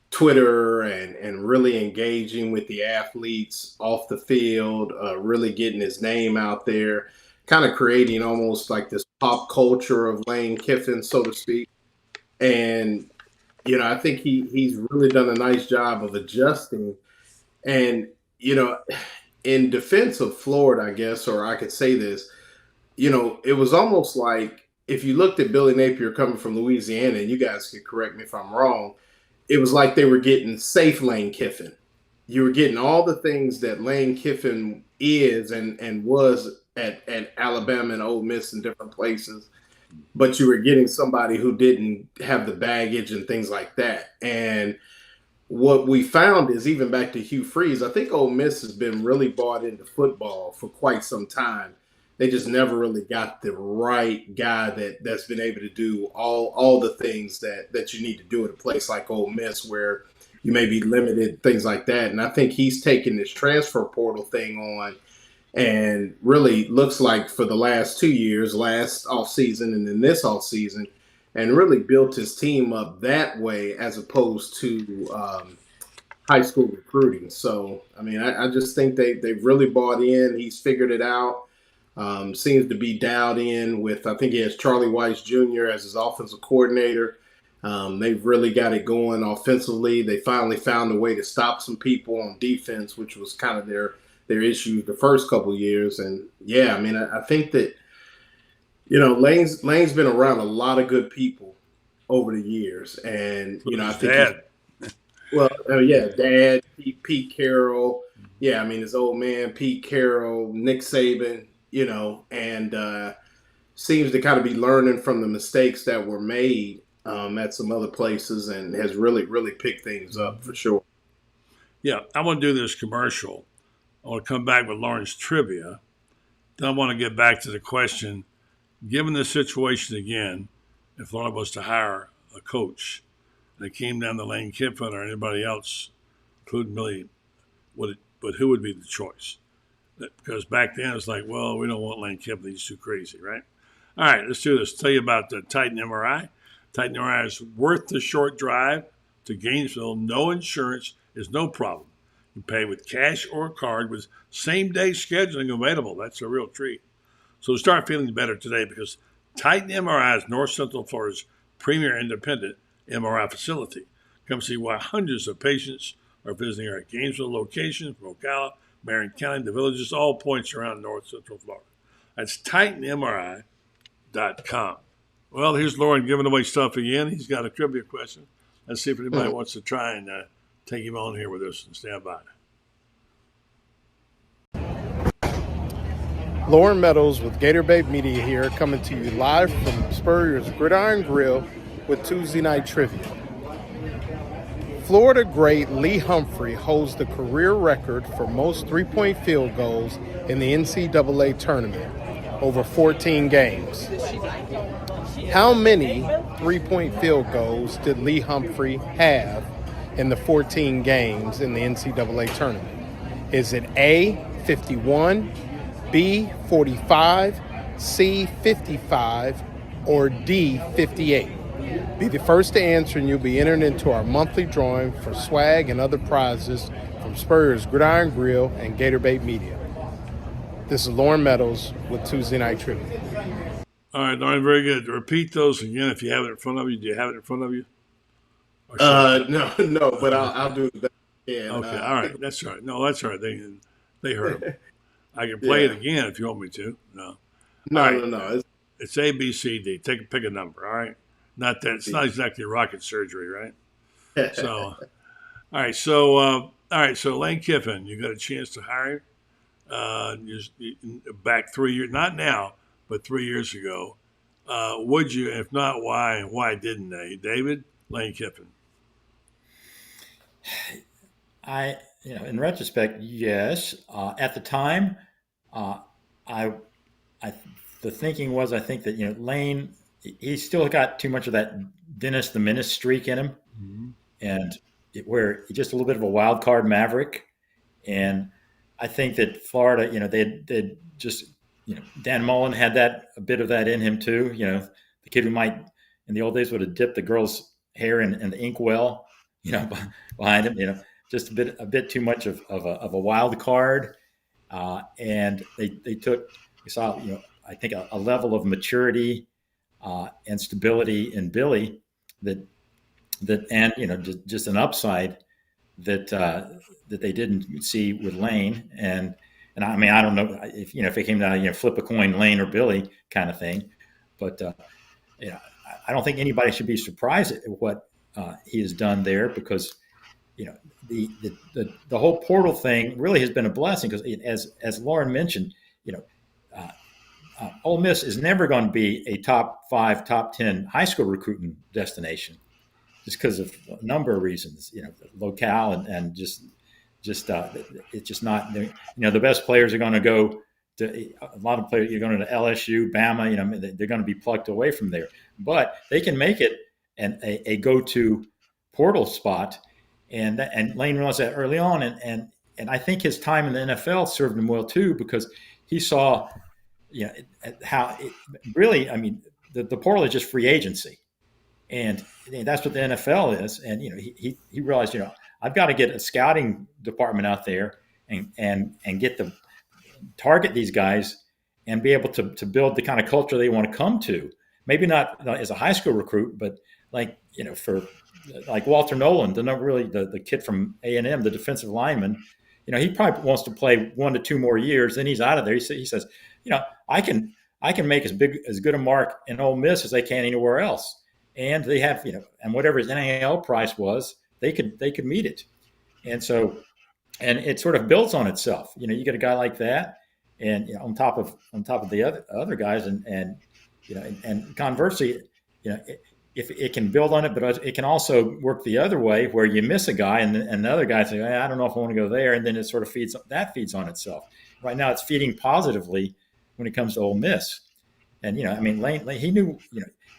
Twitter and really engaging with the athletes off the field, really getting his name out there, kind of creating almost like this pop culture of Lane Kiffin, so to speak. And, I think he's really done a nice job of adjusting. And, in defense of Florida, I guess, or I could say this, it was almost like if you looked at Billy Napier coming from Louisiana, and you guys could correct me if I'm wrong, it was like they were getting safe Lane Kiffin. You were getting all the things that Lane Kiffin is and was at Alabama and Ole Miss and different places, but you were getting somebody who didn't have the baggage and things like that. And what we found is, even back to Hugh Freeze, I think Ole Miss has been really bought into football for quite some time. They just never really got the right guy that's been able to do all the things that you need to do at a place like Ole Miss, where you may be limited, things like that. And I think he's taken this transfer portal thing on, and really looks like for the last 2 years, last offseason and then this offseason, and really built his team up that way as opposed to high school recruiting. So, I mean, I just think they've really bought in. He's figured it out. Seems to be dialed in with, I think he has Charlie Weiss Jr. as his offensive coordinator. They've really got it going offensively. They finally found a way to stop some people on defense, which was kind of their issue the first couple of years. And, yeah, I mean, I think that, Lane's been around a lot of good people over the years. And, I think Dad, Pete Carroll. Yeah, I mean, his old man, Pete Carroll, Nick Saban, and seems to kind of be learning from the mistakes that were made at some other places, and has really, really picked things up for sure. Yeah, I want to do this commercial. I want to come back with Loren's trivia. Then I want to get back to the question, given the situation again, if Loren was to hire a coach and it came down to Lane Kiffin or anybody else, including Millie, but who would be the choice? Because back then it's like, well, we don't want Lane Kiffin. He's too crazy, right? All right, let's do this. Tell you about the Titan MRI. Titan MRI is worth the short drive to Gainesville. No insurance is no problem. You pay with cash or card with same-day scheduling available. That's a real treat. So start feeling better today, because Titan MRI is North Central Florida's premier independent MRI facility. Come see why hundreds of patients are visiting our Gainesville location, from Ocala, Marion County, the villages, all points around North Central Florida. That's TitanMRI.com. Well, here's Loren giving away stuff again. He's got a trivia question. Let's see if anybody wants to try and take him on here with us and stand by. Loren Meadows with GatorBait Media here, coming to you live from Spurrier's Gridiron Grill with Tuesday Night Trivia. Florida great Lee Humphrey holds the career record for most three-point field goals in the NCAA tournament, over 14 games. How many three-point field goals did Lee Humphrey have in the 14 games in the NCAA tournament? Is it A, 51, B, 45, C, 55, or D, 58? Be the first to answer and you'll be entered into our monthly drawing for swag and other prizes from Spurrier's Gridiron Grill and GatorBait Media. This is Loren Meadows with Tuesday Night Trivia. All right, Loren, very good. Repeat those again if you have it in front of you. Do you have it in front of you? No, but I'll do the best I can. Okay, all right. That's all right. No, that's all right. They heard them. I can play it again if you want me to. No. No. It's A, B, C, D. Pick a number, all right? Not that it's not exactly rocket surgery, right? So, all right. So Lane Kiffin, you got a chance to hire him back 3 years, not now, but 3 years ago. Would you? If not, why? Why didn't they? David, Lane Kiffin. In retrospect, yes. At the time, the thinking was, I think that Lane, he still got too much of that Dennis the Menace streak in him, and where he's just a little bit of a wild card maverick. And I think that Florida, they just, Dan Mullen had a bit of that in him too. The kid who might in the old days would have dipped the girl's hair in the inkwell, behind him. Just a bit too much of a wild card, and they saw I think a level of maturity and stability in Billy that and just an upside that they didn't see with Lane. And I mean, I don't know if it came down to flip a coin, Lane or Billy kind of thing, but I don't think anybody should be surprised at what he has done there, because the whole portal thing really has been a blessing, because as Loren mentioned, Ole Miss is never going to be a top 5, top 10 high school recruiting destination, just because of a number of reasons, locale and just it's just not. The best players are going to go to a lot of players. You're going to LSU, Bama. They're going to be plucked away from there, but they can make it a go-to portal spot. And Lane realized that early on, and I think his time in the NFL served him well too, because he saw, how it really. I mean, the portal is just free agency, and that's what the NFL is. And he realized, I've got to get a scouting department out there and get the target these guys and be able to build the kind of culture they want to come to. Maybe not as a high school recruit, but for like Walter Nolan, the kid from A&M, the defensive lineman, he probably wants to play 1 to 2 more years, then he's out of there. He says, I can make as good a mark in Ole Miss as they can anywhere else. And they have, and whatever his NIL price was, they could meet it. And so, and it sort of builds on itself. You get a guy like that, and on top of the other guys, and conversely, if it can build on it, but it can also work the other way, where you miss a guy and the other guy says, I don't know if I want to go there, and then it sort of feeds on itself. Right now, it's feeding positively when it comes to Ole Miss, and Lane, he knew,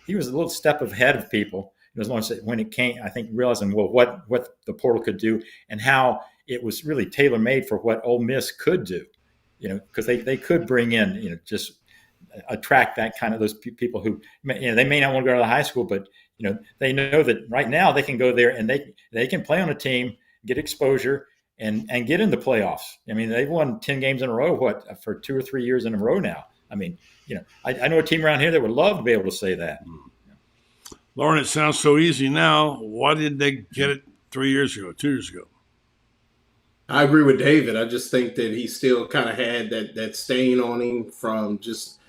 he was a little step ahead of people. As long as when it came, I think, realizing what the portal could do and how it was really tailor made for what Ole Miss could do, because they could bring in, just attract that kind of those people who, they may not want to go to the high school, but they know that right now they can go there and they can play on a team, get exposure, and get in the playoffs. I mean, they've won 10 games in a row, for 2 or 3 years in a row now. I mean, I know a team around here that would love to be able to say that. Loren, it sounds so easy now. Why did they get it 3 years ago, 2 years ago? I agree with David. I just think that he still kind of had that stain on him from just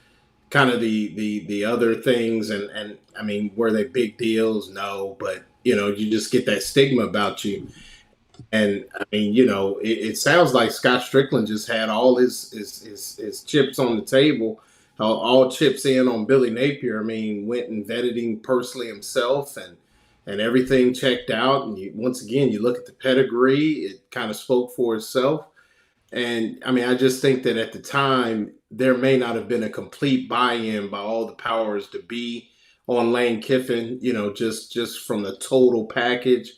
kind of the other things. And I mean, were they big deals? No, but you just get that stigma about you. And I mean, it sounds like Scott Strickland just had all his chips on the table, all chips in on Billy Napier. I mean, went and vetted him personally himself, and everything checked out. And once again, you look at the pedigree, it kind of spoke for itself. And I mean, I just think that at the time, there may not have been a complete buy-in by all the powers to be on Lane Kiffin, just from the total package.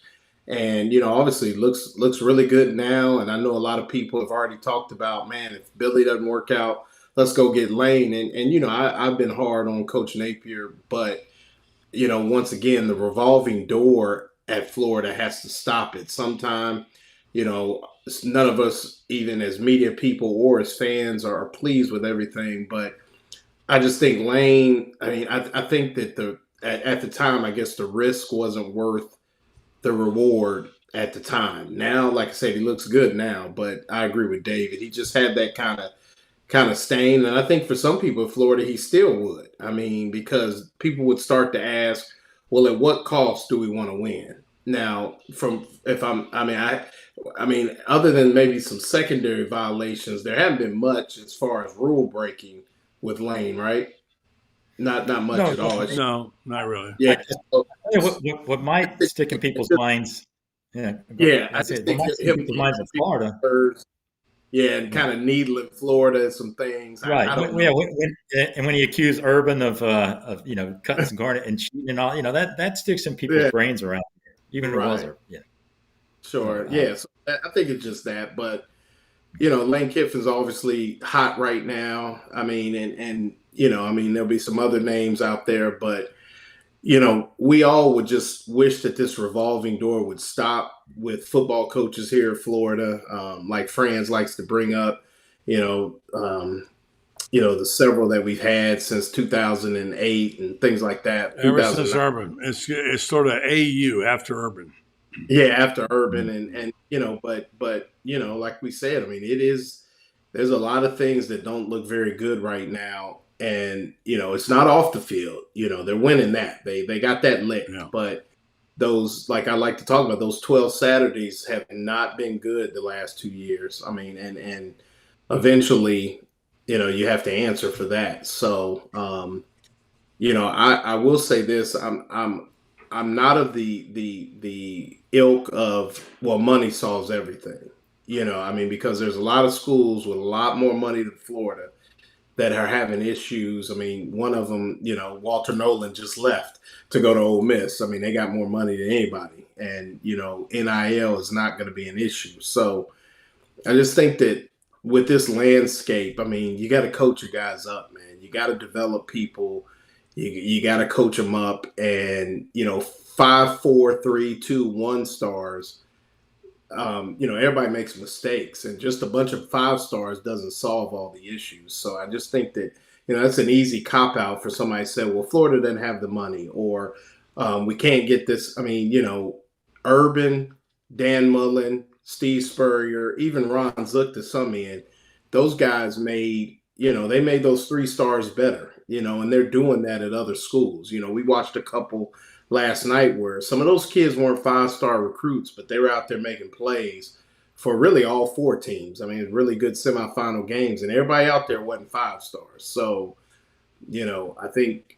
And obviously looks really good now. And I know a lot of people have already talked about, man, if Billy doesn't work out, let's go get Lane. And I've been hard on Coach Napier, but once again, the revolving door at Florida has to stop it sometime. None of us, even as media people or as fans, are pleased with everything. But I just think Lane, I think that at the time, I guess the risk wasn't worth the reward at the time. Now, like I said, he looks good now, but I agree with David. He just had that kind of stain. And I think for some people in Florida, he still would. Because people would start to ask, well, at what cost do we want to win? Now, other than maybe some secondary violations, there haven't been much as far as rule breaking with Lane, right? Not much at all. No, not really. Yeah. What might stick in people's minds? Yeah. I say think what might stick in people's minds in Florida. Yeah, and kind of needling Florida and some things. Right. I don't know. When he accused Urban of cutting some garnet and cheating and all, that sticks in people's brains around here, even if it was. Yeah. Sure. Yeah. So I think it's just that, but Lane Kiffin's obviously hot right now. There'll be some other names out there, but we all would just wish that this revolving door would stop with football coaches here in Florida. Like Franz likes to bring up, the several that we've had since 2008 and things like that. Ever since Urban, it's sort of AU after Urban. Yeah, after Urban, and but like we said, there's a lot of things that don't look very good right now. And, it's not off the field. They're winning that. They got that licked. Yeah. But those, like I like to talk about, those 12 Saturdays have not been good the last 2 years. And eventually, you have to answer for that. So, I will say this. I'm not of the ilk of, well, money solves everything. Because there's a lot of schools with a lot more money than Florida that are having issues. One of them, Walter Nolan just left to go to Ole Miss. They got more money than anybody. And, NIL is not going to be an issue. So I just think that with this landscape, you got to coach your guys up, man. You got to develop people. You got to coach them up. And, 5, 4, 3, 2, 1 stars, everybody makes mistakes, and just a bunch of 5 stars doesn't solve all the issues. So I just think that, that's an easy cop out for somebody to say, well, Florida doesn't have the money, or we can't get this. Urban, Dan Mullen, Steve Spurrier, even Ron Zook to some end, those guys made, they made those 3 stars better, and they're doing that at other schools. We watched a couple last night where some of those kids weren't 5-star recruits, but they were out there making plays for really all 4 teams. Really good semifinal games, and everybody out there wasn't 5 stars. So, I think,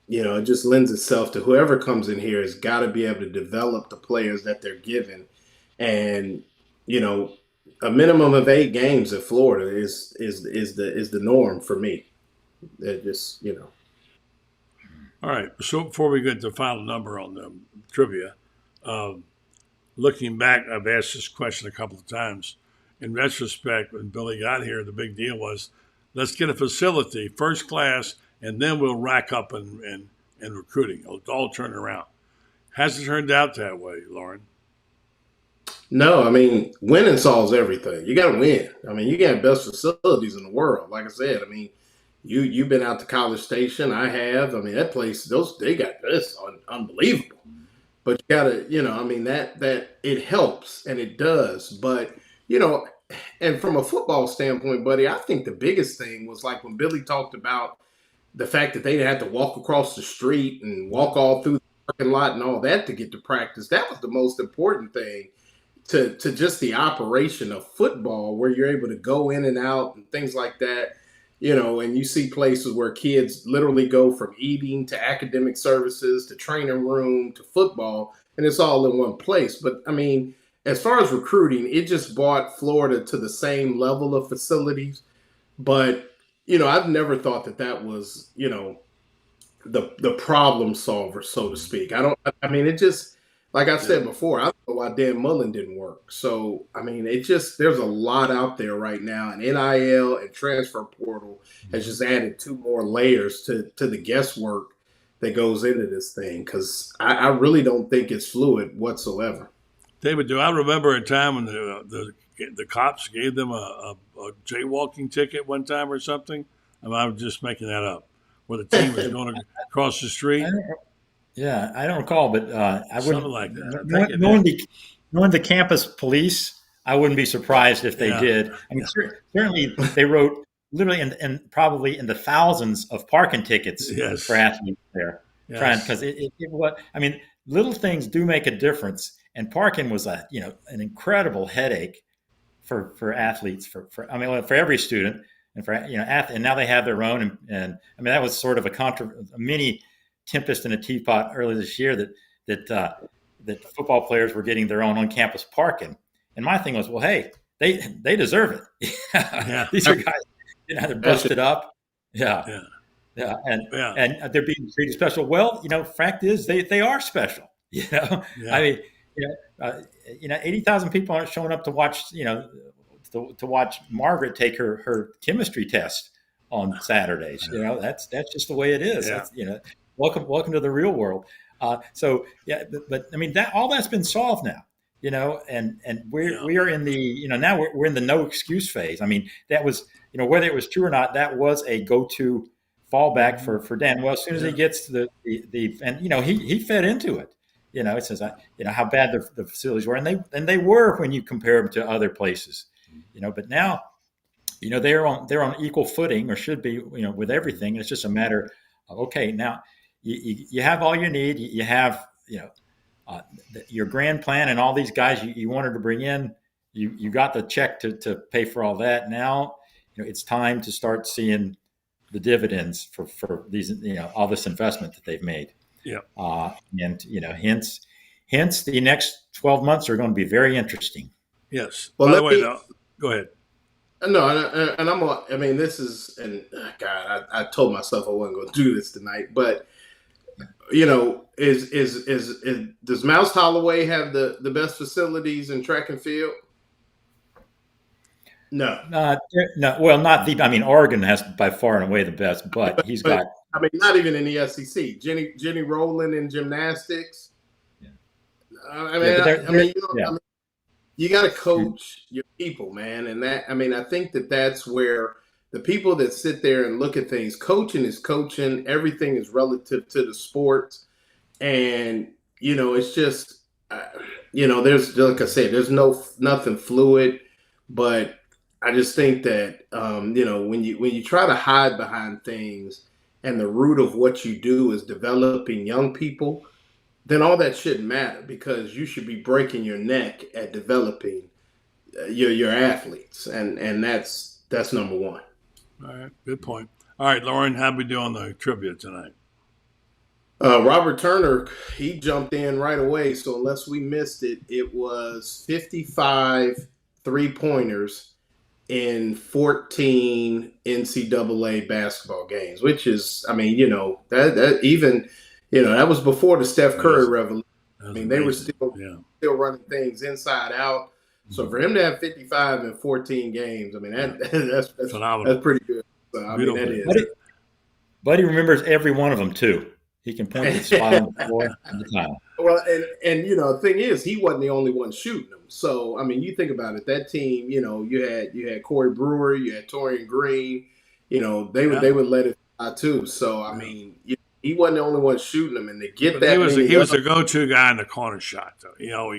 it just lends itself to whoever comes in here has got to be able to develop the players that they're given. And, a minimum of 8 games at Florida is the norm for me. It just, All right. So before we get to the final number on the trivia, looking back, I've asked this question a couple of times. In retrospect, when Billy got here, the big deal was, let's get a facility, first class, and then we'll rack up in recruiting. It'll all turn around. Hasn't turned out that way, Loren. No, winning solves everything. You got to win. You got best facilities in the world. Like I said, You've been out to College Station. I have. That place, they got this unbelievable. But you gotta, that it helps, and it does. But, and from a football standpoint, buddy, I think the biggest thing was like when Billy talked about the fact that they had to walk across the street and walk all through the parking lot and all that to get to practice. That was the most important thing to just the operation of football, where you're able to go in and out and things like that. And you see places where kids literally go from eating to academic services to training room to football, and it's all in one place. But as far as recruiting, it just brought Florida to the same level of facilities. But, I've never thought that was, the problem solver, so to speak. It just, like I said before, I don't know why Dan Mullen didn't work. So, I mean, there's a lot out there right now, and NIL and transfer portal has just added 2 more layers to the guesswork that goes into this thing, because I really don't think it's fluid whatsoever. David, do I remember a time when the cops gave them a jaywalking ticket one time or something? I'm just making that up. Where the team was going across the street? I don't recall, but I wouldn't. Something like that. Knowing the campus police, I wouldn't be surprised if they did. I mean, certainly they wrote literally and probably in the thousands of parking tickets for athletes there. Because it was. I mean, little things do make a difference, and parking was an incredible headache for athletes, for every student, and for and now they have their own, and I mean that was sort of a mini tempest in a teapot earlier this year that football players were getting their own on-campus parking, and my thing was, well, hey, they deserve it. These are guys, they're busted up, and they're being treated special. Well, fact is they are special. I mean, 80,000 people aren't showing up to watch, to watch Margaret take her chemistry test on Saturdays. That's just the way it is. Welcome to the real world. But I mean all that's been solved now. And we are in the now we're in the no excuse phase. I mean that was whether it was true or not, that was a go-to fallback for Dan. Well, as soon as he gets to the and he fed into it. It says how bad the facilities were, and they were when you compare them to other places. But now they're on equal footing, or should be, with everything. It's just a matter of, okay, now you have all you need. You have your grand plan and all these guys you wanted to bring in. You got the check to pay for all that. Now it's time to start seeing the dividends for these all this investment that they've made. Hence the next 12 months are going to be very interesting. Yes. Well, by the way, go ahead. No, and I mean, this is, and God, I told myself I wasn't going to do this tonight, but does Mouse Holloway have the best facilities in track and field? No. No. Well, not the. I mean, Oregon has by far and away the best, but he's got. I mean, not even in the SEC. Jenny Rowland in gymnastics. Yeah. I mean, you got to coach your people, man, and that. I mean, I think that's where the people that sit there and look at things. Coaching is coaching. Everything is relative to the sport, and it's just, there's, like I said, there's nothing fluid, but I just think that when you try to hide behind things, and the root of what you do is developing young people, then all that shouldn't matter, because you should be breaking your neck at developing your athletes, and that's number one. All right, good point. All right, Loren, how we do on the trivia tonight? Robert Turner, he jumped in right away, so unless we missed it, it was 55 3-pointers in 14 NCAA basketball games, which is, I mean, that even, that was before the Steph Curry revolution. I mean, they were still running things inside out. So for him to have 55 in 14 games, I mean, that's phenomenal. That's pretty good. So, I mean, that is. Buddy remembers every one of them too. He can point to the spot on the floor at the time. Well, and the thing is, he wasn't the only one shooting them. So, I mean, you think about it, that team, you had Corey Brewer, you had Torian Green, they would let it fly too. So, I mean, he wasn't the only one shooting them, and to get that, he was the go-to guy in the corner shot, though. No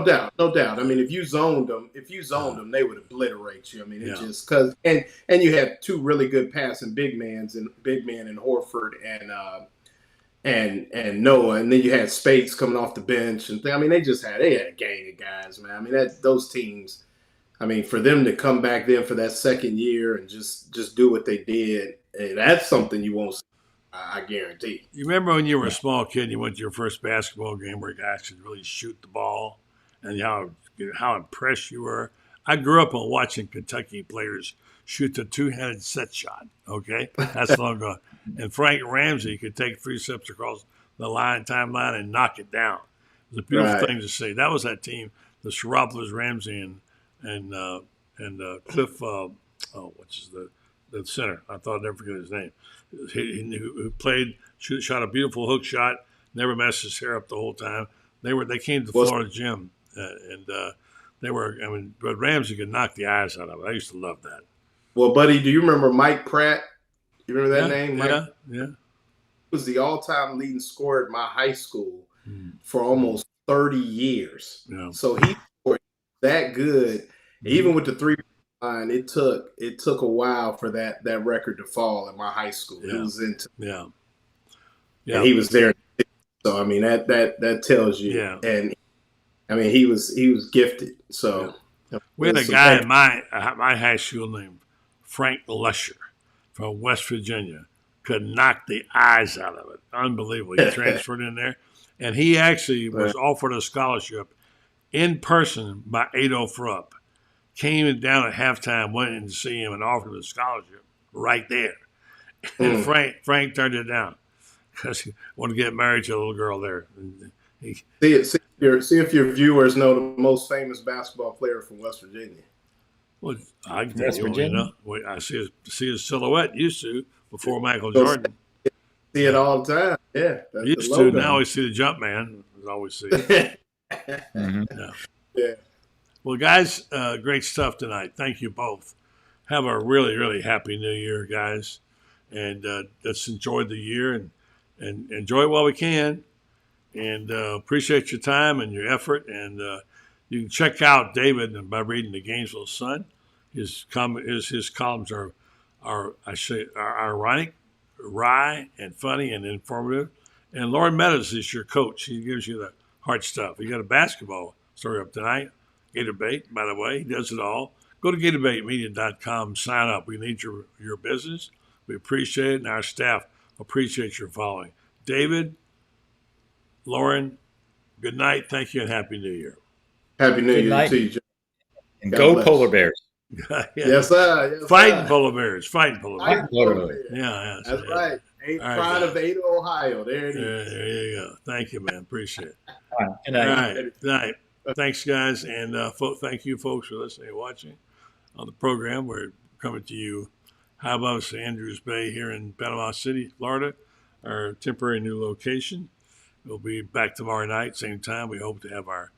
doubt. I mean, if you zoned them, they would obliterate you. I mean, it just because, and you have two really good passing big men in Horford and Noah, and then you had Spates coming off the bench, and I mean, they had a gang of guys, man. I mean, those teams. I mean, for them to come back then for that second year and just do what they did, that's something you won't see, I guarantee. You remember when you were a small kid, you went to your first basketball game where guys could really shoot the ball, and how impressed you were. I grew up on watching Kentucky players shoot the two-handed set shot. Okay, that's long ago. And Frank Ramsey could take 3 steps across the timeline, and knock it down. It was a beautiful Right. thing to see. That was that team, the Sharopoulos, Ramsey, and Cliff. Which is the center? I thought I'd never forget his name. Who played, shot a beautiful hook shot. Never messed his hair up the whole time. They came to the Florida gym, and they were. I mean, but Ramsey could knock the eyes out of it. I used to love that. Well, buddy, do you remember Mike Pratt? You remember that name? Mike? Yeah. He was the all-time leading scorer at my high school for almost 30 years. Yeah. So he scored that good. Even with the 3 line, it took a while for that record to fall at my high school. Yeah. It was into Yeah. And he was there. So I mean that tells you. Yeah. And I mean he was gifted. So we had a guy in my high school named Frank Lesher from West Virginia. Could knock the eyes out of it. Unbelievable. He transferred in there. And he actually was offered a scholarship in person by Ado Frupp. Came down at halftime, went in to see him and offered him a scholarship right there. And Frank turned it down because he wanted to get married to a little girl there. And see if your viewers know the most famous basketball player from West Virginia. Well, I can tell you, I see his silhouette used to before Michael Jordan. See it all the time. Yeah. That's Used to. Now we see the jump man. We always see it. Yeah. Well, guys, great stuff tonight. Thank you both. Have a really, really happy New Year, guys. And let's enjoy the year and enjoy it while we can. And appreciate your time and your effort. And you can check out David by reading the Gainesville Sun. His columns are ironic, wry, and funny and informative. And Loren Meadows is your coach. He gives you the hard stuff. You got a basketball story up tonight. GatorBait, by the way, he does it all. Go to GatorBaitMedia.com, sign up. We need your business. We appreciate it, and our staff appreciates your following. David, Loren, good night. Thank you, and Happy New Year. Happy New Year to you, John. And go Polar Bears. Yes, sir. Yes, Fighting polar bears. Fighting polar bears. Yeah. That's right. Pride of Ada, Ohio. There it is. There you go. Thank you, man. Appreciate it. All right. Good night. All right. Good night. Thanks, guys. And thank you, folks, for listening and watching on the program. We're coming to you high above St. Andrews Bay here in Panama City, Florida, our temporary new location. We'll be back tomorrow night, same time. We hope to have our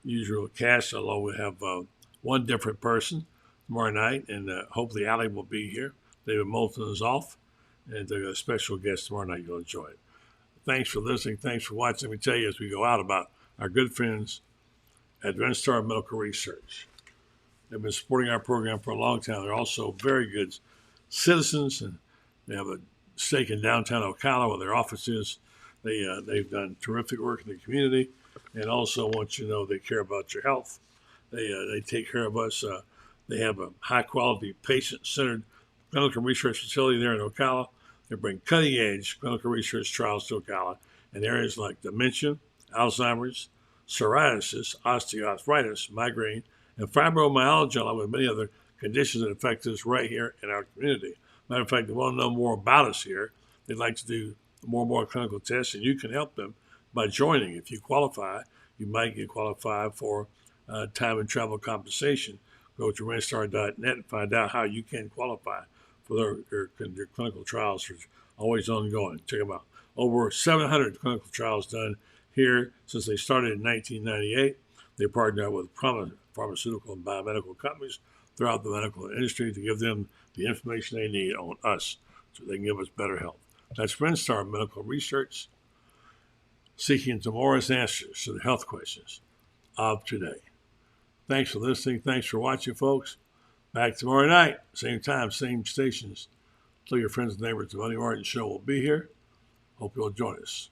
usual cast, although we have one different person tomorrow night, and hopefully Allie will be here. David Moulton is off, and they've got a special guest tomorrow night. You'll enjoy it. Thanks for listening. Thanks for watching. Let me tell you as we go out about our good friends at Renstar Medical Research. They've been supporting our program for a long time. They're also very good citizens, and they have a stake in downtown Ocala where their office is. They've done terrific work in the community, and also want you to know they care about your health. They take care of us. They have a high-quality, patient-centered clinical research facility there in Ocala. They bring cutting-edge clinical research trials to Ocala in areas like dementia, Alzheimer's, psoriasis, osteoarthritis, migraine, and fibromyalgia, along with many other conditions that affect us right here in our community. Matter of fact, they want to know more about us here. They'd like to do more and more clinical tests, and you can help them by joining. If you qualify, you might get qualified for time and travel compensation. Go to renstar.net and find out how you can qualify for their clinical trials. Are always ongoing. Check them out. Over 700 clinical trials done here since they started in 1998. They partner with prominent pharmaceutical and biomedical companies throughout the medical industry to give them the information they need on us so they can give us better health. That's Renstar Medical Research, seeking tomorrow's answers to the health questions of today. Thanks for listening. Thanks for watching, folks. Back tomorrow night, same time, same stations. Tell your friends and neighbors the Money Martin Show will be here. Hope you'll join us.